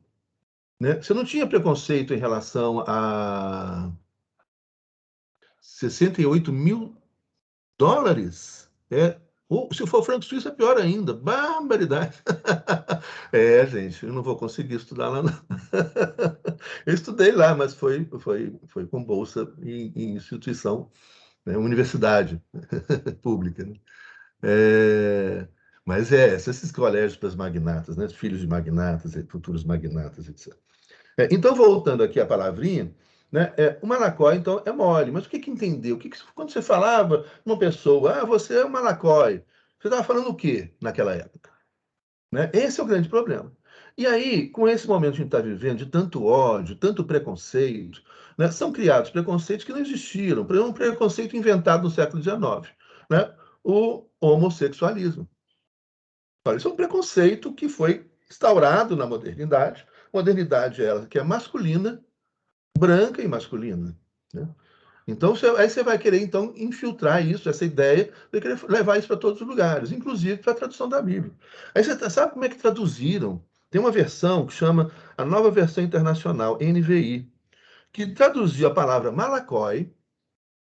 Né? Você não tinha preconceito em relação a 68 mil dólares? Ou, se for franco suíço, é pior ainda. Barbaridade. Gente, eu não vou conseguir estudar lá, não. Eu estudei lá, mas foi com bolsa em instituição, né? Universidade pública. Né? Mas esses colégios para os magnatas, né? Filhos de magnatas, futuros magnatas, etc. Então, voltando aqui à palavrinha, né, o malacói, então, é mole. Mas o que entendeu? Quando você falava uma pessoa, você é um malacói, Você estava falando o quê naquela época? Né? Esse é o grande problema. E aí, com esse momento que a gente está vivendo, de tanto ódio, tanto preconceito, né, são criados preconceitos que não existiram. Por exemplo, um preconceito inventado no século XIX, né? O homossexualismo. Isso é um preconceito que foi instaurado na modernidade. Modernidade ela que é masculina, branca e masculina. Né? Então, aí você vai querer, então, infiltrar isso, essa ideia, vai querer levar isso para todos os lugares, inclusive para a tradução da Bíblia. Aí você sabe como é que traduziram? Tem uma versão que chama a Nova Versão Internacional, NVI, que traduziu a palavra malakoi,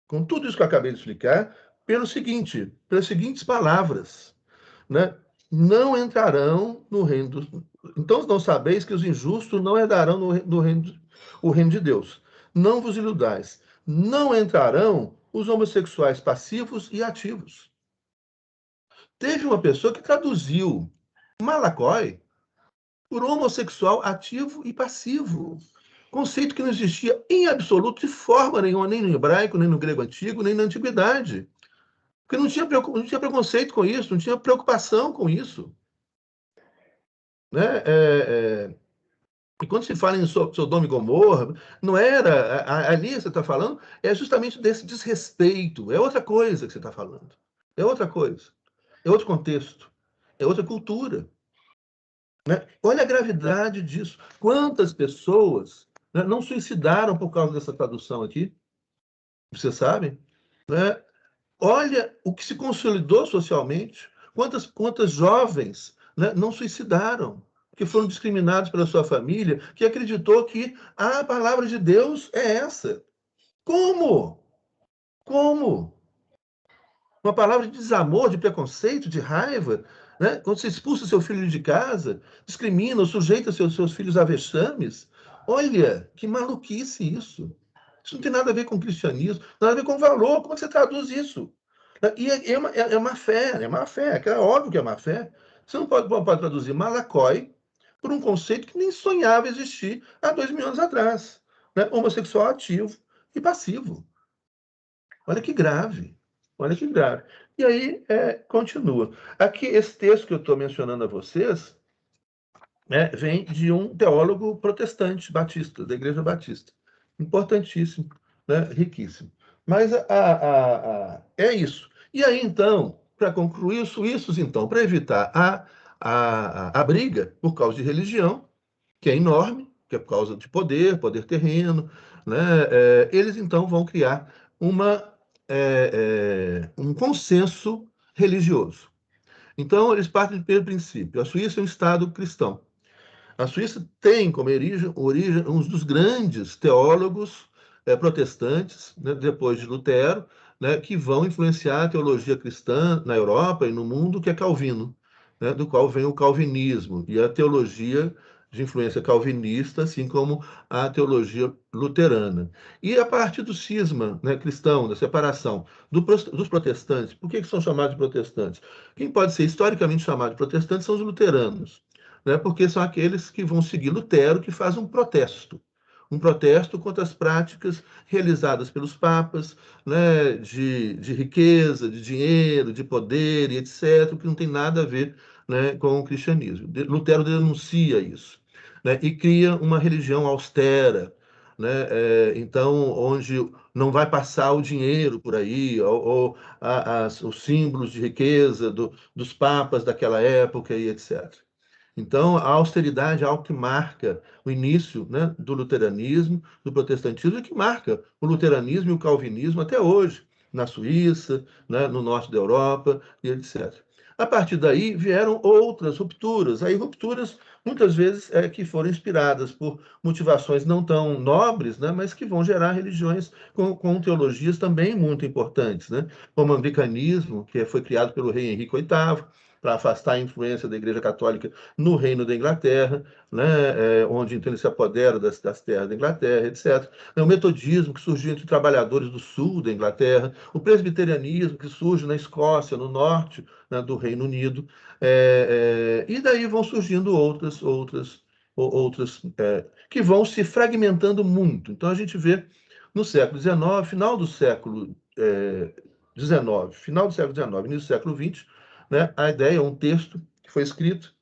com tudo isso que eu acabei de explicar, pelas seguintes palavras, né? Não entrarão no reino dos... Então não sabeis que os injustos não herdarão o reino de Deus. Não vos iludais. Não entrarão os homossexuais passivos e ativos. Teve uma pessoa que traduziu malakoi por homossexual ativo e passivo. Conceito que não existia em absoluto de forma nenhuma, nem no hebraico, nem no grego antigo, nem na antiguidade. Porque não tinha preconceito com isso, não tinha preocupação com isso. Né? E quando se fala em Sodoma e Gomorra, não era... Ali você está falando, é justamente desse desrespeito. É outra coisa que você está falando. É outra coisa. É outro contexto. É outra cultura. Né? Olha a gravidade disso. Quantas pessoas, né, não suicidaram por causa dessa tradução aqui? Vocês sabem? Né? Olha o que se consolidou socialmente. Quantas jovens, né, não suicidaram, que foram discriminados pela sua família, que acreditou que a palavra de Deus é essa. Como? Como? Uma palavra de desamor, de preconceito, de raiva, né? Quando você expulsa seu filho de casa, discrimina ou sujeita seus filhos a vexames. Olha, que maluquice isso. Isso não tem nada a ver com cristianismo, nada a ver com valor. Como é que você traduz isso? E é má fé, é má fé. É óbvio que é má fé. Você não pode traduzir malakoi por um conceito que nem sonhava existir há 2000 anos atrás. Né? Homossexual ativo e passivo. Olha que grave. Olha que grave. E aí, continua. Aqui, esse texto que eu estou mencionando a vocês, né, vem de um teólogo protestante, batista, da Igreja Batista. Importantíssimo, né, riquíssimo. Mas é isso. E aí, então, para concluir, os suíços, então, para evitar a briga por causa de religião, que é enorme, que é por causa de poder terreno, né, eles, então, vão criar um consenso religioso. Então, eles partem do primeiro princípio. A Suíça é um Estado cristão. A Suíça tem como origem um dos grandes teólogos protestantes, né, depois de Lutero, né, que vão influenciar a teologia cristã na Europa e no mundo, que é Calvino, né, do qual vem o calvinismo e a teologia de influência calvinista, assim como a teologia luterana. E a partir do cisma, né, cristão, da separação dos protestantes, por que são chamados de protestantes? Quem pode ser historicamente chamado de protestantes são os luteranos, né, porque são aqueles que vão seguir Lutero, que faz um protesto contra as práticas realizadas pelos papas, né, de riqueza, de dinheiro, de poder e etc., que não tem nada a ver, né, com o cristianismo. Lutero denuncia isso, né, e cria uma religião austera, né, então, onde não vai passar o dinheiro por aí, ou os símbolos de riqueza dos papas daquela época e etc. Então, a austeridade é algo que marca o início, né, do luteranismo, do protestantismo, e que marca o luteranismo e o calvinismo até hoje, na Suíça, né, no norte da Europa e etc. A partir daí vieram outras rupturas, aí rupturas muitas vezes que foram inspiradas por motivações não tão nobres, né, mas que vão gerar religiões com teologias também muito importantes, né, como o anglicanismo, que foi criado pelo rei Henrique VIII, para afastar a influência da Igreja Católica no Reino da Inglaterra, né, onde então ele se apodera das terras da Inglaterra, etc. O metodismo, que surgiu entre trabalhadores do sul da Inglaterra, o presbiterianismo, que surge na Escócia, no norte, né, do Reino Unido, e daí vão surgindo outras que vão se fragmentando muito. Então a gente vê no século XIX, final do século XIX, início do século XX, né, a ideia é um texto que foi escrito,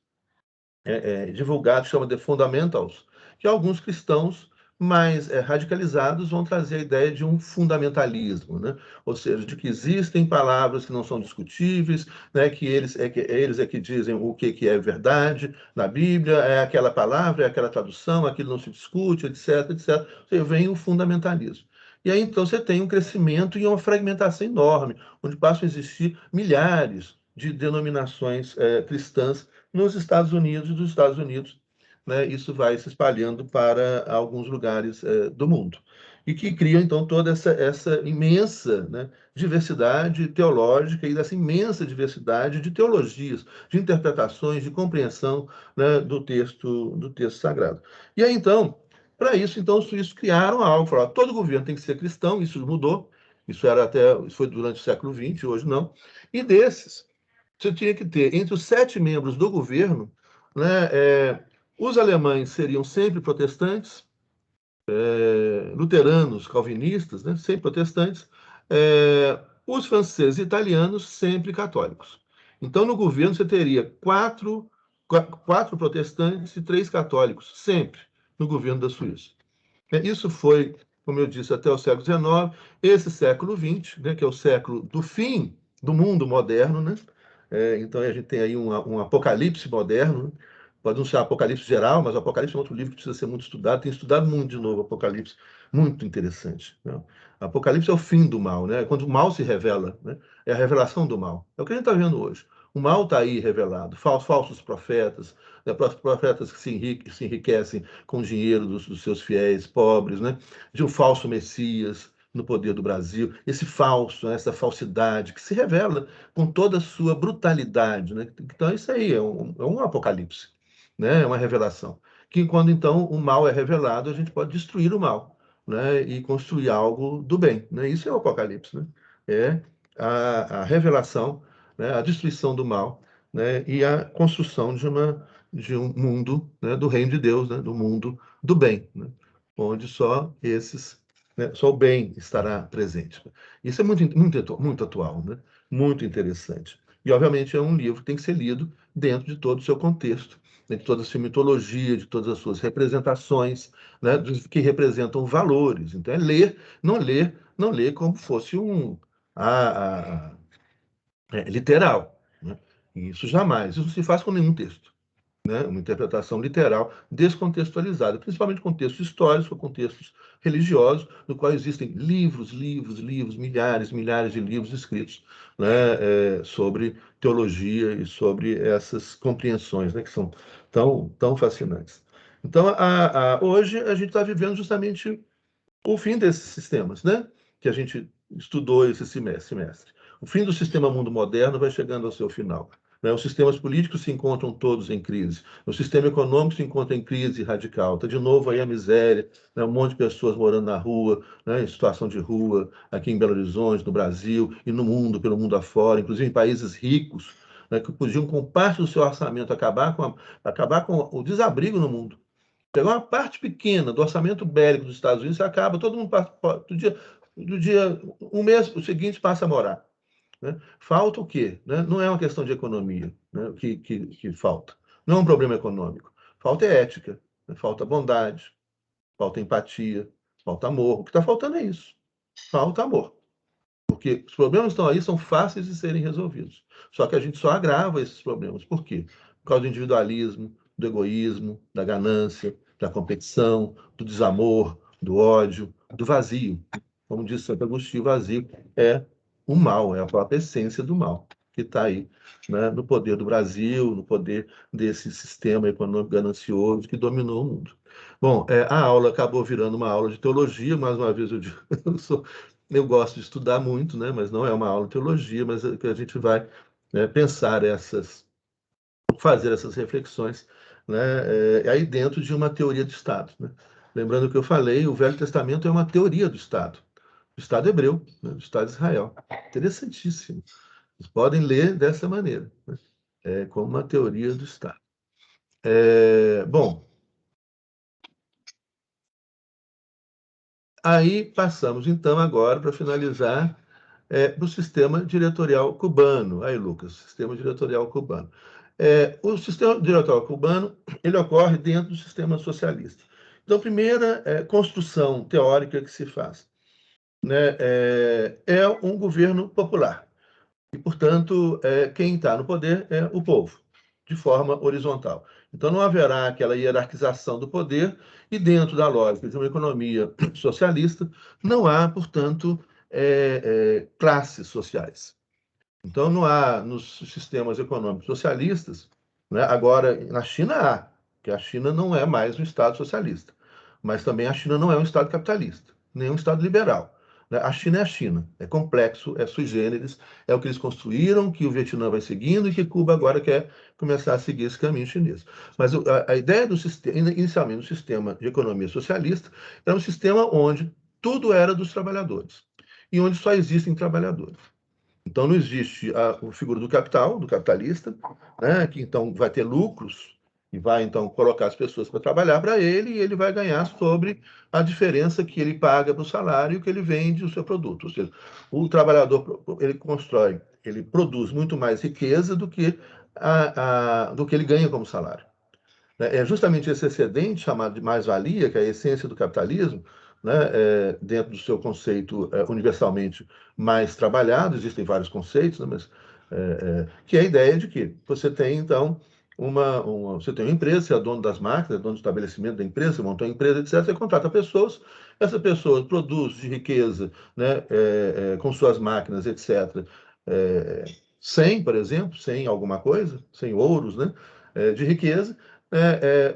divulgado, chama The Fundamentals, que alguns cristãos mais radicalizados vão trazer a ideia de um fundamentalismo, né? Ou seja, de que existem palavras que não são discutíveis, né? Que eles é que dizem o que é verdade na Bíblia, é aquela palavra, é aquela tradução, aquilo não se discute, etc, etc. Ou seja, vem o fundamentalismo. E aí, então, você tem um crescimento e uma fragmentação enorme, onde passam a existir milhares de denominações cristãs nos Estados Unidos e dos Estados Unidos, né, isso vai se espalhando para alguns lugares do mundo. E que criam, então, toda essa imensa, né, diversidade teológica e dessa imensa diversidade de teologias, de interpretações, de compreensão, né, do texto sagrado. E aí, então, para isso, então, os suíços criaram algo, falaram, todo governo tem que ser cristão, isso mudou, isso foi durante o século XX, hoje não. E desses, você tinha que ter, entre os 7 membros do governo, né, os alemães seriam sempre protestantes, luteranos, calvinistas, né, sempre protestantes, os franceses e italianos sempre católicos. Então, no governo, você teria quatro protestantes e 3 católicos, sempre, no governo da Suíça. Isso foi, como eu disse, até o século XIX. Esse século XX, né, que é o século do fim do mundo moderno, né? Então a gente tem aí um apocalipse moderno, né? Pode não ser apocalipse geral, mas o Apocalipse é outro livro que precisa ser muito estudado. Tem estudado muito de novo o Apocalipse, muito interessante, né? Apocalipse é o fim do mal, né? Quando o mal se revela, né? É a revelação do mal. É o que a gente está vendo hoje. O mal está aí revelado, falsos profetas, né? Profetas que se enriquecem com o dinheiro dos seus fiéis pobres, né? De um falso Messias no poder do Brasil, esse falso, né? Essa falsidade que se revela com toda a sua brutalidade, né? Então isso aí é um apocalipse, né? É uma revelação. Que quando então o mal é revelado, a gente pode destruir o mal, né? E construir algo do bem, né? Isso é o apocalipse, né? É a revelação, né? A destruição do mal, né? E a construção de um mundo, né? Do reino de Deus, né? Do mundo do bem, né? Onde só esses, né? Só o bem estará presente. Isso é muito atual, né? Muito interessante. E, obviamente, é um livro que tem que ser lido dentro de todo o seu contexto, né, de toda a sua mitologia, de todas as suas representações, né, que representam valores. Então, é ler, não ler como fosse literal, né? Isso jamais. Isso não se faz com nenhum texto, né? Uma interpretação literal descontextualizada, principalmente contextos históricos ou contextos religiosos, no qual existem livros, milhares, milhares de livros escritos, né, sobre teologia e sobre essas compreensões, né, que são tão fascinantes. Então, hoje a gente está vivendo justamente o fim desses sistemas, né, que a gente estudou esse semestre. O fim do sistema mundo moderno vai chegando ao seu final, né? Os sistemas políticos se encontram todos em crise. O sistema econômico se encontra em crise radical. Está de novo aí a miséria, né? Um monte de pessoas morando na rua, né? Em situação de rua, aqui em Belo Horizonte, no Brasil e no mundo, pelo mundo afora, inclusive em países ricos, né? Que podiam, com parte do seu orçamento, acabar com o desabrigo no mundo. Pegar uma parte pequena do orçamento bélico dos Estados Unidos, acaba, todo mundo passa, um mês seguinte passa a morar, né? Falta o quê? Né? Não é uma questão de economia, né? que falta. Não é um problema econômico. Falta ética, né? Falta bondade, falta empatia, falta amor. O que está faltando é isso. Falta amor. Porque os problemas que estão aí são fáceis de serem resolvidos. Só que a gente só agrava esses problemas. Por quê? Por causa do individualismo, do egoísmo, da ganância, da competição, do desamor, do ódio, do vazio. Como disse Santo Agostinho, o vazio é o mal, é a própria essência do mal, que está aí, né, no poder do Brasil, no poder desse sistema econômico ganancioso que dominou o mundo. Bom, a aula acabou virando uma aula de teologia, mais uma vez eu digo, eu gosto de estudar muito, né, mas não é uma aula de teologia, mas que a gente vai, né, fazer essas reflexões, né, aí dentro de uma teoria do Estado, né? Lembrando que eu falei, o Velho Testamento é uma teoria do Estado hebreu, né, do Estado de Israel. Interessantíssimo. Vocês podem ler dessa maneira, né? Como uma teoria do Estado. Bom, aí passamos então agora para finalizar do sistema diretorial cubano. Aí, Lucas, sistema diretorial cubano. O sistema diretorial cubano, ele ocorre dentro do sistema socialista. Então, a primeira construção teórica que se faz, né, é um governo popular. E, portanto, quem está no poder é o povo, de forma horizontal. Então, não haverá aquela hierarquização do poder, e dentro da lógica de uma economia socialista, não há, portanto, classes sociais. Então, não há nos sistemas econômicos socialistas, né? Agora, na China há, porque a China não é mais um Estado socialista, mas também a China não é um Estado capitalista, nem um Estado liberal. A China é a China, é complexo, é sui generis, é o que eles construíram, que o Vietnã vai seguindo e que Cuba agora quer começar a seguir esse caminho chinês. Mas a ideia do sistema, inicialmente, do sistema de economia socialista, era um sistema onde tudo era dos trabalhadores e onde só existem trabalhadores. Então, não existe a figura do capital, do capitalista, né, que então vai ter lucros e vai então colocar as pessoas para trabalhar para ele, e ele vai ganhar sobre a diferença que ele paga para o salário e que ele vende o seu produto. Ou seja, o trabalhador, ele constrói, ele produz muito mais riqueza do que ele ganha como salário. É justamente esse excedente, chamado de mais-valia, que é a essência do capitalismo, né, dentro do seu conceito universalmente mais trabalhado, existem vários conceitos, né, mas, que é a ideia de que você tem, então, você tem uma empresa, você é dono das máquinas, é dono do estabelecimento da empresa, você montou uma empresa, etc., você contrata pessoas, essa pessoa produz de riqueza, né, com suas máquinas, etc., 100, por exemplo, 100 alguma coisa, 100 ouros, né, de riqueza,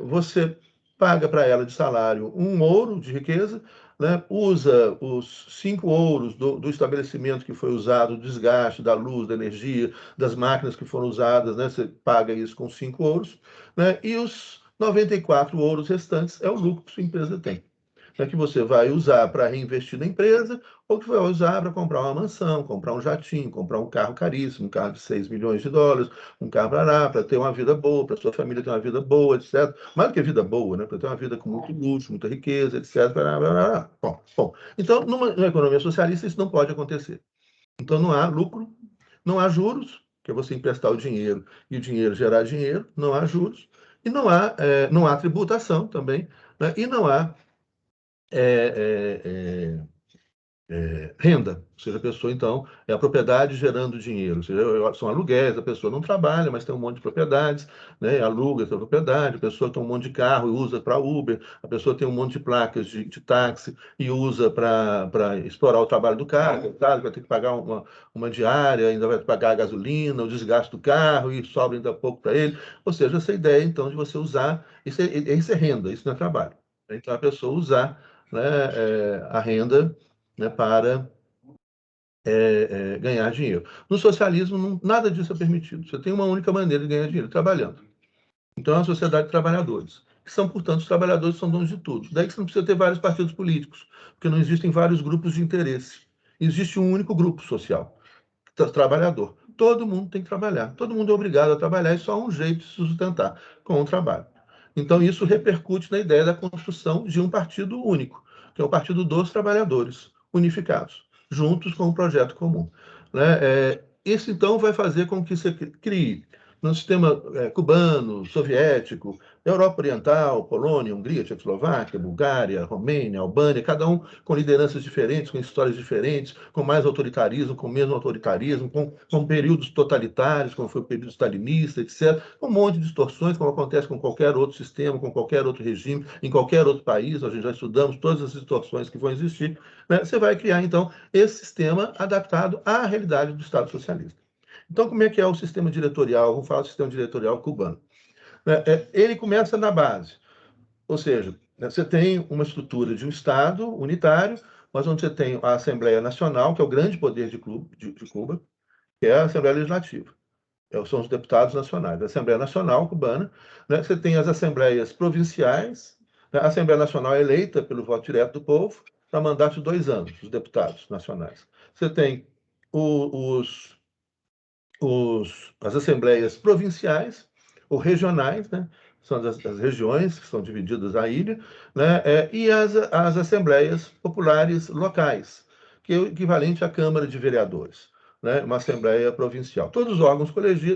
você paga para ela de salário 1 ouro de riqueza, né, usa os 5 ouros do estabelecimento que foi usado, o desgaste da luz, da energia, das máquinas que foram usadas, né, você paga isso com 5 ouros, né, e os 94 ouros restantes é o lucro que sua empresa tem, que você vai usar para reinvestir na empresa, ou que vai usar para comprar uma mansão, comprar um jatinho, comprar um carro caríssimo, um carro de 6 milhões de dólares, um carro para ter uma vida boa, para sua família ter uma vida boa, etc. Mais do que vida boa, né? Para ter uma vida com muito luxo, muita riqueza, etc. Bom. Então, numa economia socialista, isso não pode acontecer. Então, não há lucro, não há juros, que é você emprestar o dinheiro e o dinheiro gerar dinheiro, não há juros, e não há tributação também, né? E não há renda, ou seja, a pessoa, então, é a propriedade gerando dinheiro, ou seja, são aluguéis, a pessoa não trabalha, mas tem um monte de propriedades, né, aluga essa propriedade, a pessoa tem um monte de carro e usa para Uber, a pessoa tem um monte de placas de táxi e usa para explorar o trabalho do cara, vai ter que pagar uma diária, ainda vai pagar a gasolina, o desgaste do carro e sobra ainda pouco para ele, ou seja, essa ideia, então, de você usar, isso é renda, isso não é trabalho. Então, a pessoa usar, né, a renda, né, para ganhar dinheiro. No socialismo, nada disso é permitido. Você tem uma única maneira de ganhar dinheiro, trabalhando. Então, é uma sociedade de trabalhadores, que são, portanto, os trabalhadores são donos de tudo. Daí que você não precisa ter vários partidos políticos, porque não existem vários grupos de interesse. Existe um único grupo social, trabalhador. Todo mundo tem que trabalhar. Todo mundo é obrigado a trabalhar e só há um jeito de se sustentar, com o trabalho. Então, isso repercute na ideia da construção de um partido único, que é o Partido dos Trabalhadores, unificados, juntos com um projeto comum. Isso, então, vai fazer com que você crie, no sistema cubano, soviético, Europa Oriental, Polônia, Hungria, Tchecoslováquia, Bulgária, Romênia, Albânia, cada um com lideranças diferentes, com histórias diferentes, com mais autoritarismo, com menos autoritarismo, com períodos totalitários, como foi o período stalinista, etc. Um monte de distorções, como acontece com qualquer outro sistema, com qualquer outro regime, em qualquer outro país. A gente já estudamos todas as distorções que vão existir. Você vai criar, então, esse sistema adaptado à realidade do Estado socialista. Então, como é que é o sistema diretorial? Vamos falar do sistema diretorial cubano. Ele começa na base, ou seja, você tem uma estrutura de um Estado unitário, mas onde você tem a Assembleia Nacional, que é o grande poder de Cuba, que é a Assembleia Legislativa. São os deputados nacionais. A Assembleia Nacional cubana, você tem as assembleias provinciais, a Assembleia Nacional é eleita pelo voto direto do povo, para mandato de 2 anos, os deputados nacionais. Você tem as assembleias provinciais ou regionais, são as regiões que são divididas a ilha, e as assembleias populares locais, que é o equivalente à Câmara de Vereadores, né? Uma Assembleia Provincial. Todos os órgãos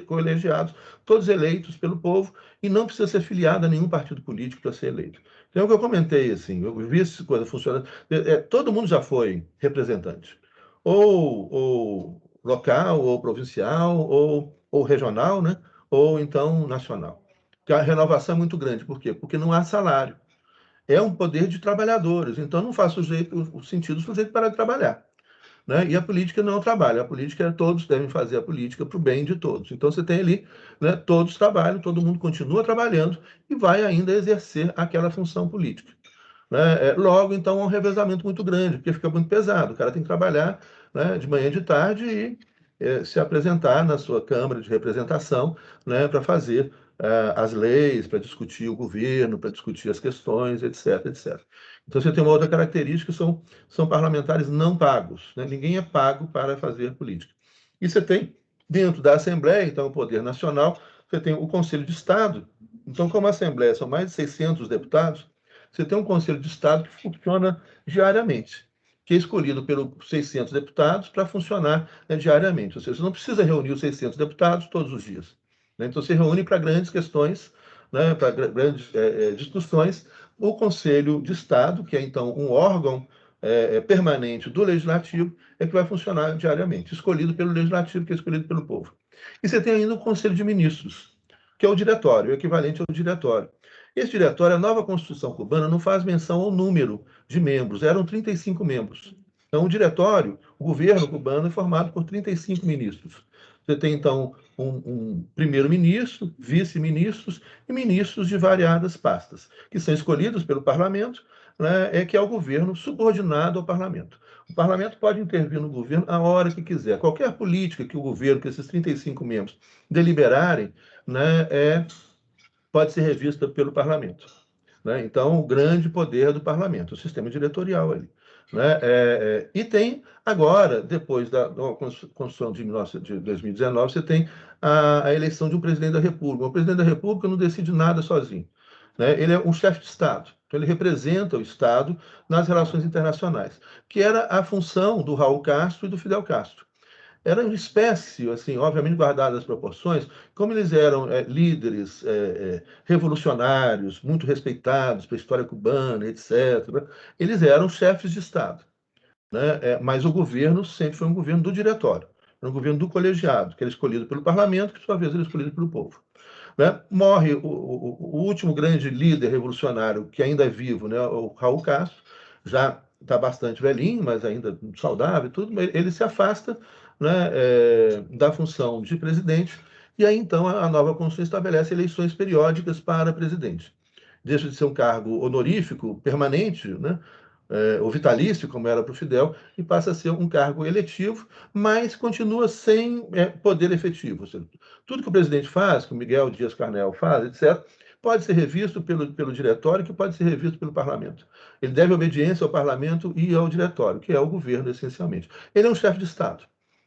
colegiados, todos eleitos pelo povo, e não precisa ser filiado a nenhum partido político para ser eleito. Então, é o que eu comentei, assim, eu vi essa coisa funcionando. Todo mundo já foi representante, ou local, ou provincial, ou regional, né? Ou então nacional. A renovação é muito grande. Por quê? Porque não há salário. É um poder de trabalhadores, então não faz o sentido do sujeito parar de trabalhar, né? E a política não é o trabalho, a política, todos devem fazer a política para o bem de todos. Então você tem ali, né, todos trabalham, todo mundo continua trabalhando e vai ainda exercer aquela função política, né? Logo, então, é um revezamento muito grande, porque fica muito pesado. O cara tem que trabalhar, né, de manhã e de tarde e se apresentar na sua Câmara de Representação, né, para fazer as leis, para discutir o governo, para discutir as questões, etc, etc. Então, você tem uma outra característica, são parlamentares não pagos, né? Ninguém é pago para fazer política. E você tem, dentro da Assembleia, então, o Poder Nacional, você tem o Conselho de Estado. Então, como a Assembleia são mais de 600 deputados, você tem um Conselho de Estado que funciona diariamente, que é escolhido pelos 600 deputados para funcionar, né, diariamente. Ou seja, você não precisa reunir os 600 deputados todos os dias, né? Então, você reúne para grandes questões, né, para grandes discussões, o Conselho de Estado, que é, então, um órgão permanente do Legislativo, é que vai funcionar diariamente, escolhido pelo Legislativo, que é escolhido pelo povo. E você tem ainda o Conselho de Ministros, que é o diretório, o equivalente ao diretório. Esse diretório, a nova Constituição cubana, não faz menção ao número de membros, eram 35 membros. Então, o diretório, o governo cubano, é formado por 35 ministros. Você tem, então, um primeiro-ministro, vice-ministros e ministros de variadas pastas, que são escolhidos pelo parlamento, né, que é o governo subordinado ao parlamento. O parlamento pode intervir no governo a hora que quiser. Qualquer política que o governo, que esses 35 membros, deliberarem, né, pode ser revista pelo parlamento, né? Então, o grande poder do parlamento, o sistema diretorial ali, né? E tem agora, depois da Constituição de 2019, você tem a eleição de um presidente da República. O presidente da República não decide nada sozinho, né? Ele é um chefe de Estado, então ele representa o Estado nas relações internacionais, que era a função do Raul Castro e do Fidel Castro. Era uma espécie, assim, obviamente guardadas as proporções, como eles eram líderes revolucionários, muito respeitados pela história cubana, etc. Eles eram chefes de Estado, né? Mas o governo sempre foi um governo do diretório, era um governo do colegiado, que era escolhido pelo parlamento, que, por sua vez, era escolhido pelo povo, né? Morre o último grande líder revolucionário que ainda é vivo, né? O Raul Castro, já está bastante velhinho, mas ainda saudável e tudo, mas ele se afasta, né, da função de presidente, e aí então a nova Constituição estabelece eleições periódicas para presidente. Deixa de ser um cargo honorífico, permanente, né, ou vitalício, como era para o Fidel, e passa a ser um cargo eletivo, mas continua sem poder efetivo. Ou seja, tudo que o presidente faz, que o Miguel Dias-Canel faz, etc., pode ser revisto pelo diretório, que pode ser revisto pelo parlamento. Ele deve obediência ao parlamento e ao diretório, que é o governo, essencialmente. Ele é um chefe de Estado,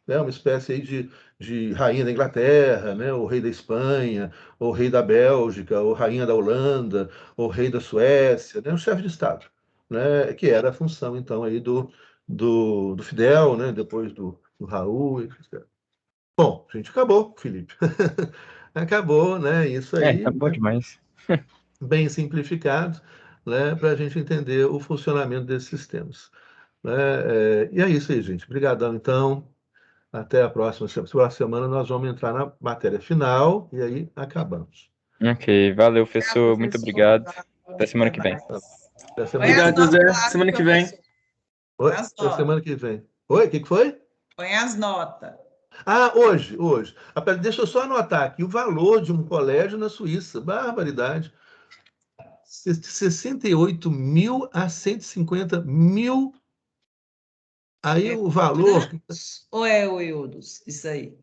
né? Uma espécie aí de rainha da Inglaterra, né? Ou rei da Espanha, ou rei da Bélgica, ou rainha da Holanda, ou rei da Suécia, né? Um chefe de Estado, né? Que era a função, então, aí do Fidel, né? Depois do Raul, etc. Bom, a gente acabou, Felipe. Acabou, né? Isso aí, Tá bom né? demais. Bem simplificado, né? Para a gente entender o funcionamento desses sistemas, né? E é isso aí, gente. Obrigadão, então. Até a próxima semana. Nós vamos entrar na matéria final e aí acabamos. Ok, valeu, Obrigada, professor. Muito professor. obrigado. Até semana que vem. Até semana, Põe as Obrigado, notas José. lá, Semana que vem. professor. Oi, As até notas. semana que vem. Oi, o que foi? Põe as notas. Ah, hoje. Deixa eu só anotar aqui o valor de um colégio na Suíça. Barbaridade. 68 mil a 150 mil. Aí o valor. Ou é o Eudos? Isso aí.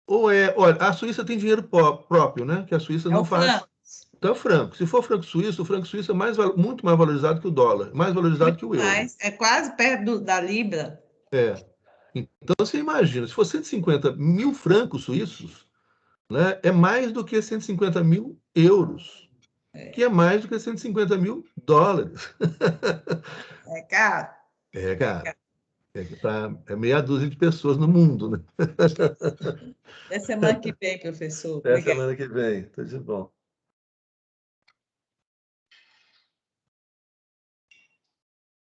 Olha, a Suíça tem dinheiro próprio, né? Que a Suíça É não o faz. franco. Então, franco. Se for franco suíço, o franco suíço é muito mais valorizado que o dólar, mais valorizado que o euro. Mas é quase perto da Libra. Então, você imagina, se for 150 mil francos suíços, né, é mais do que 150 mil euros, que é mais do que 150 mil dólares. É caro. É, cara. É meia dúzia de pessoas no mundo, né? Até semana que vem, professor. Até Obrigada. semana que vem. Tudo de bom.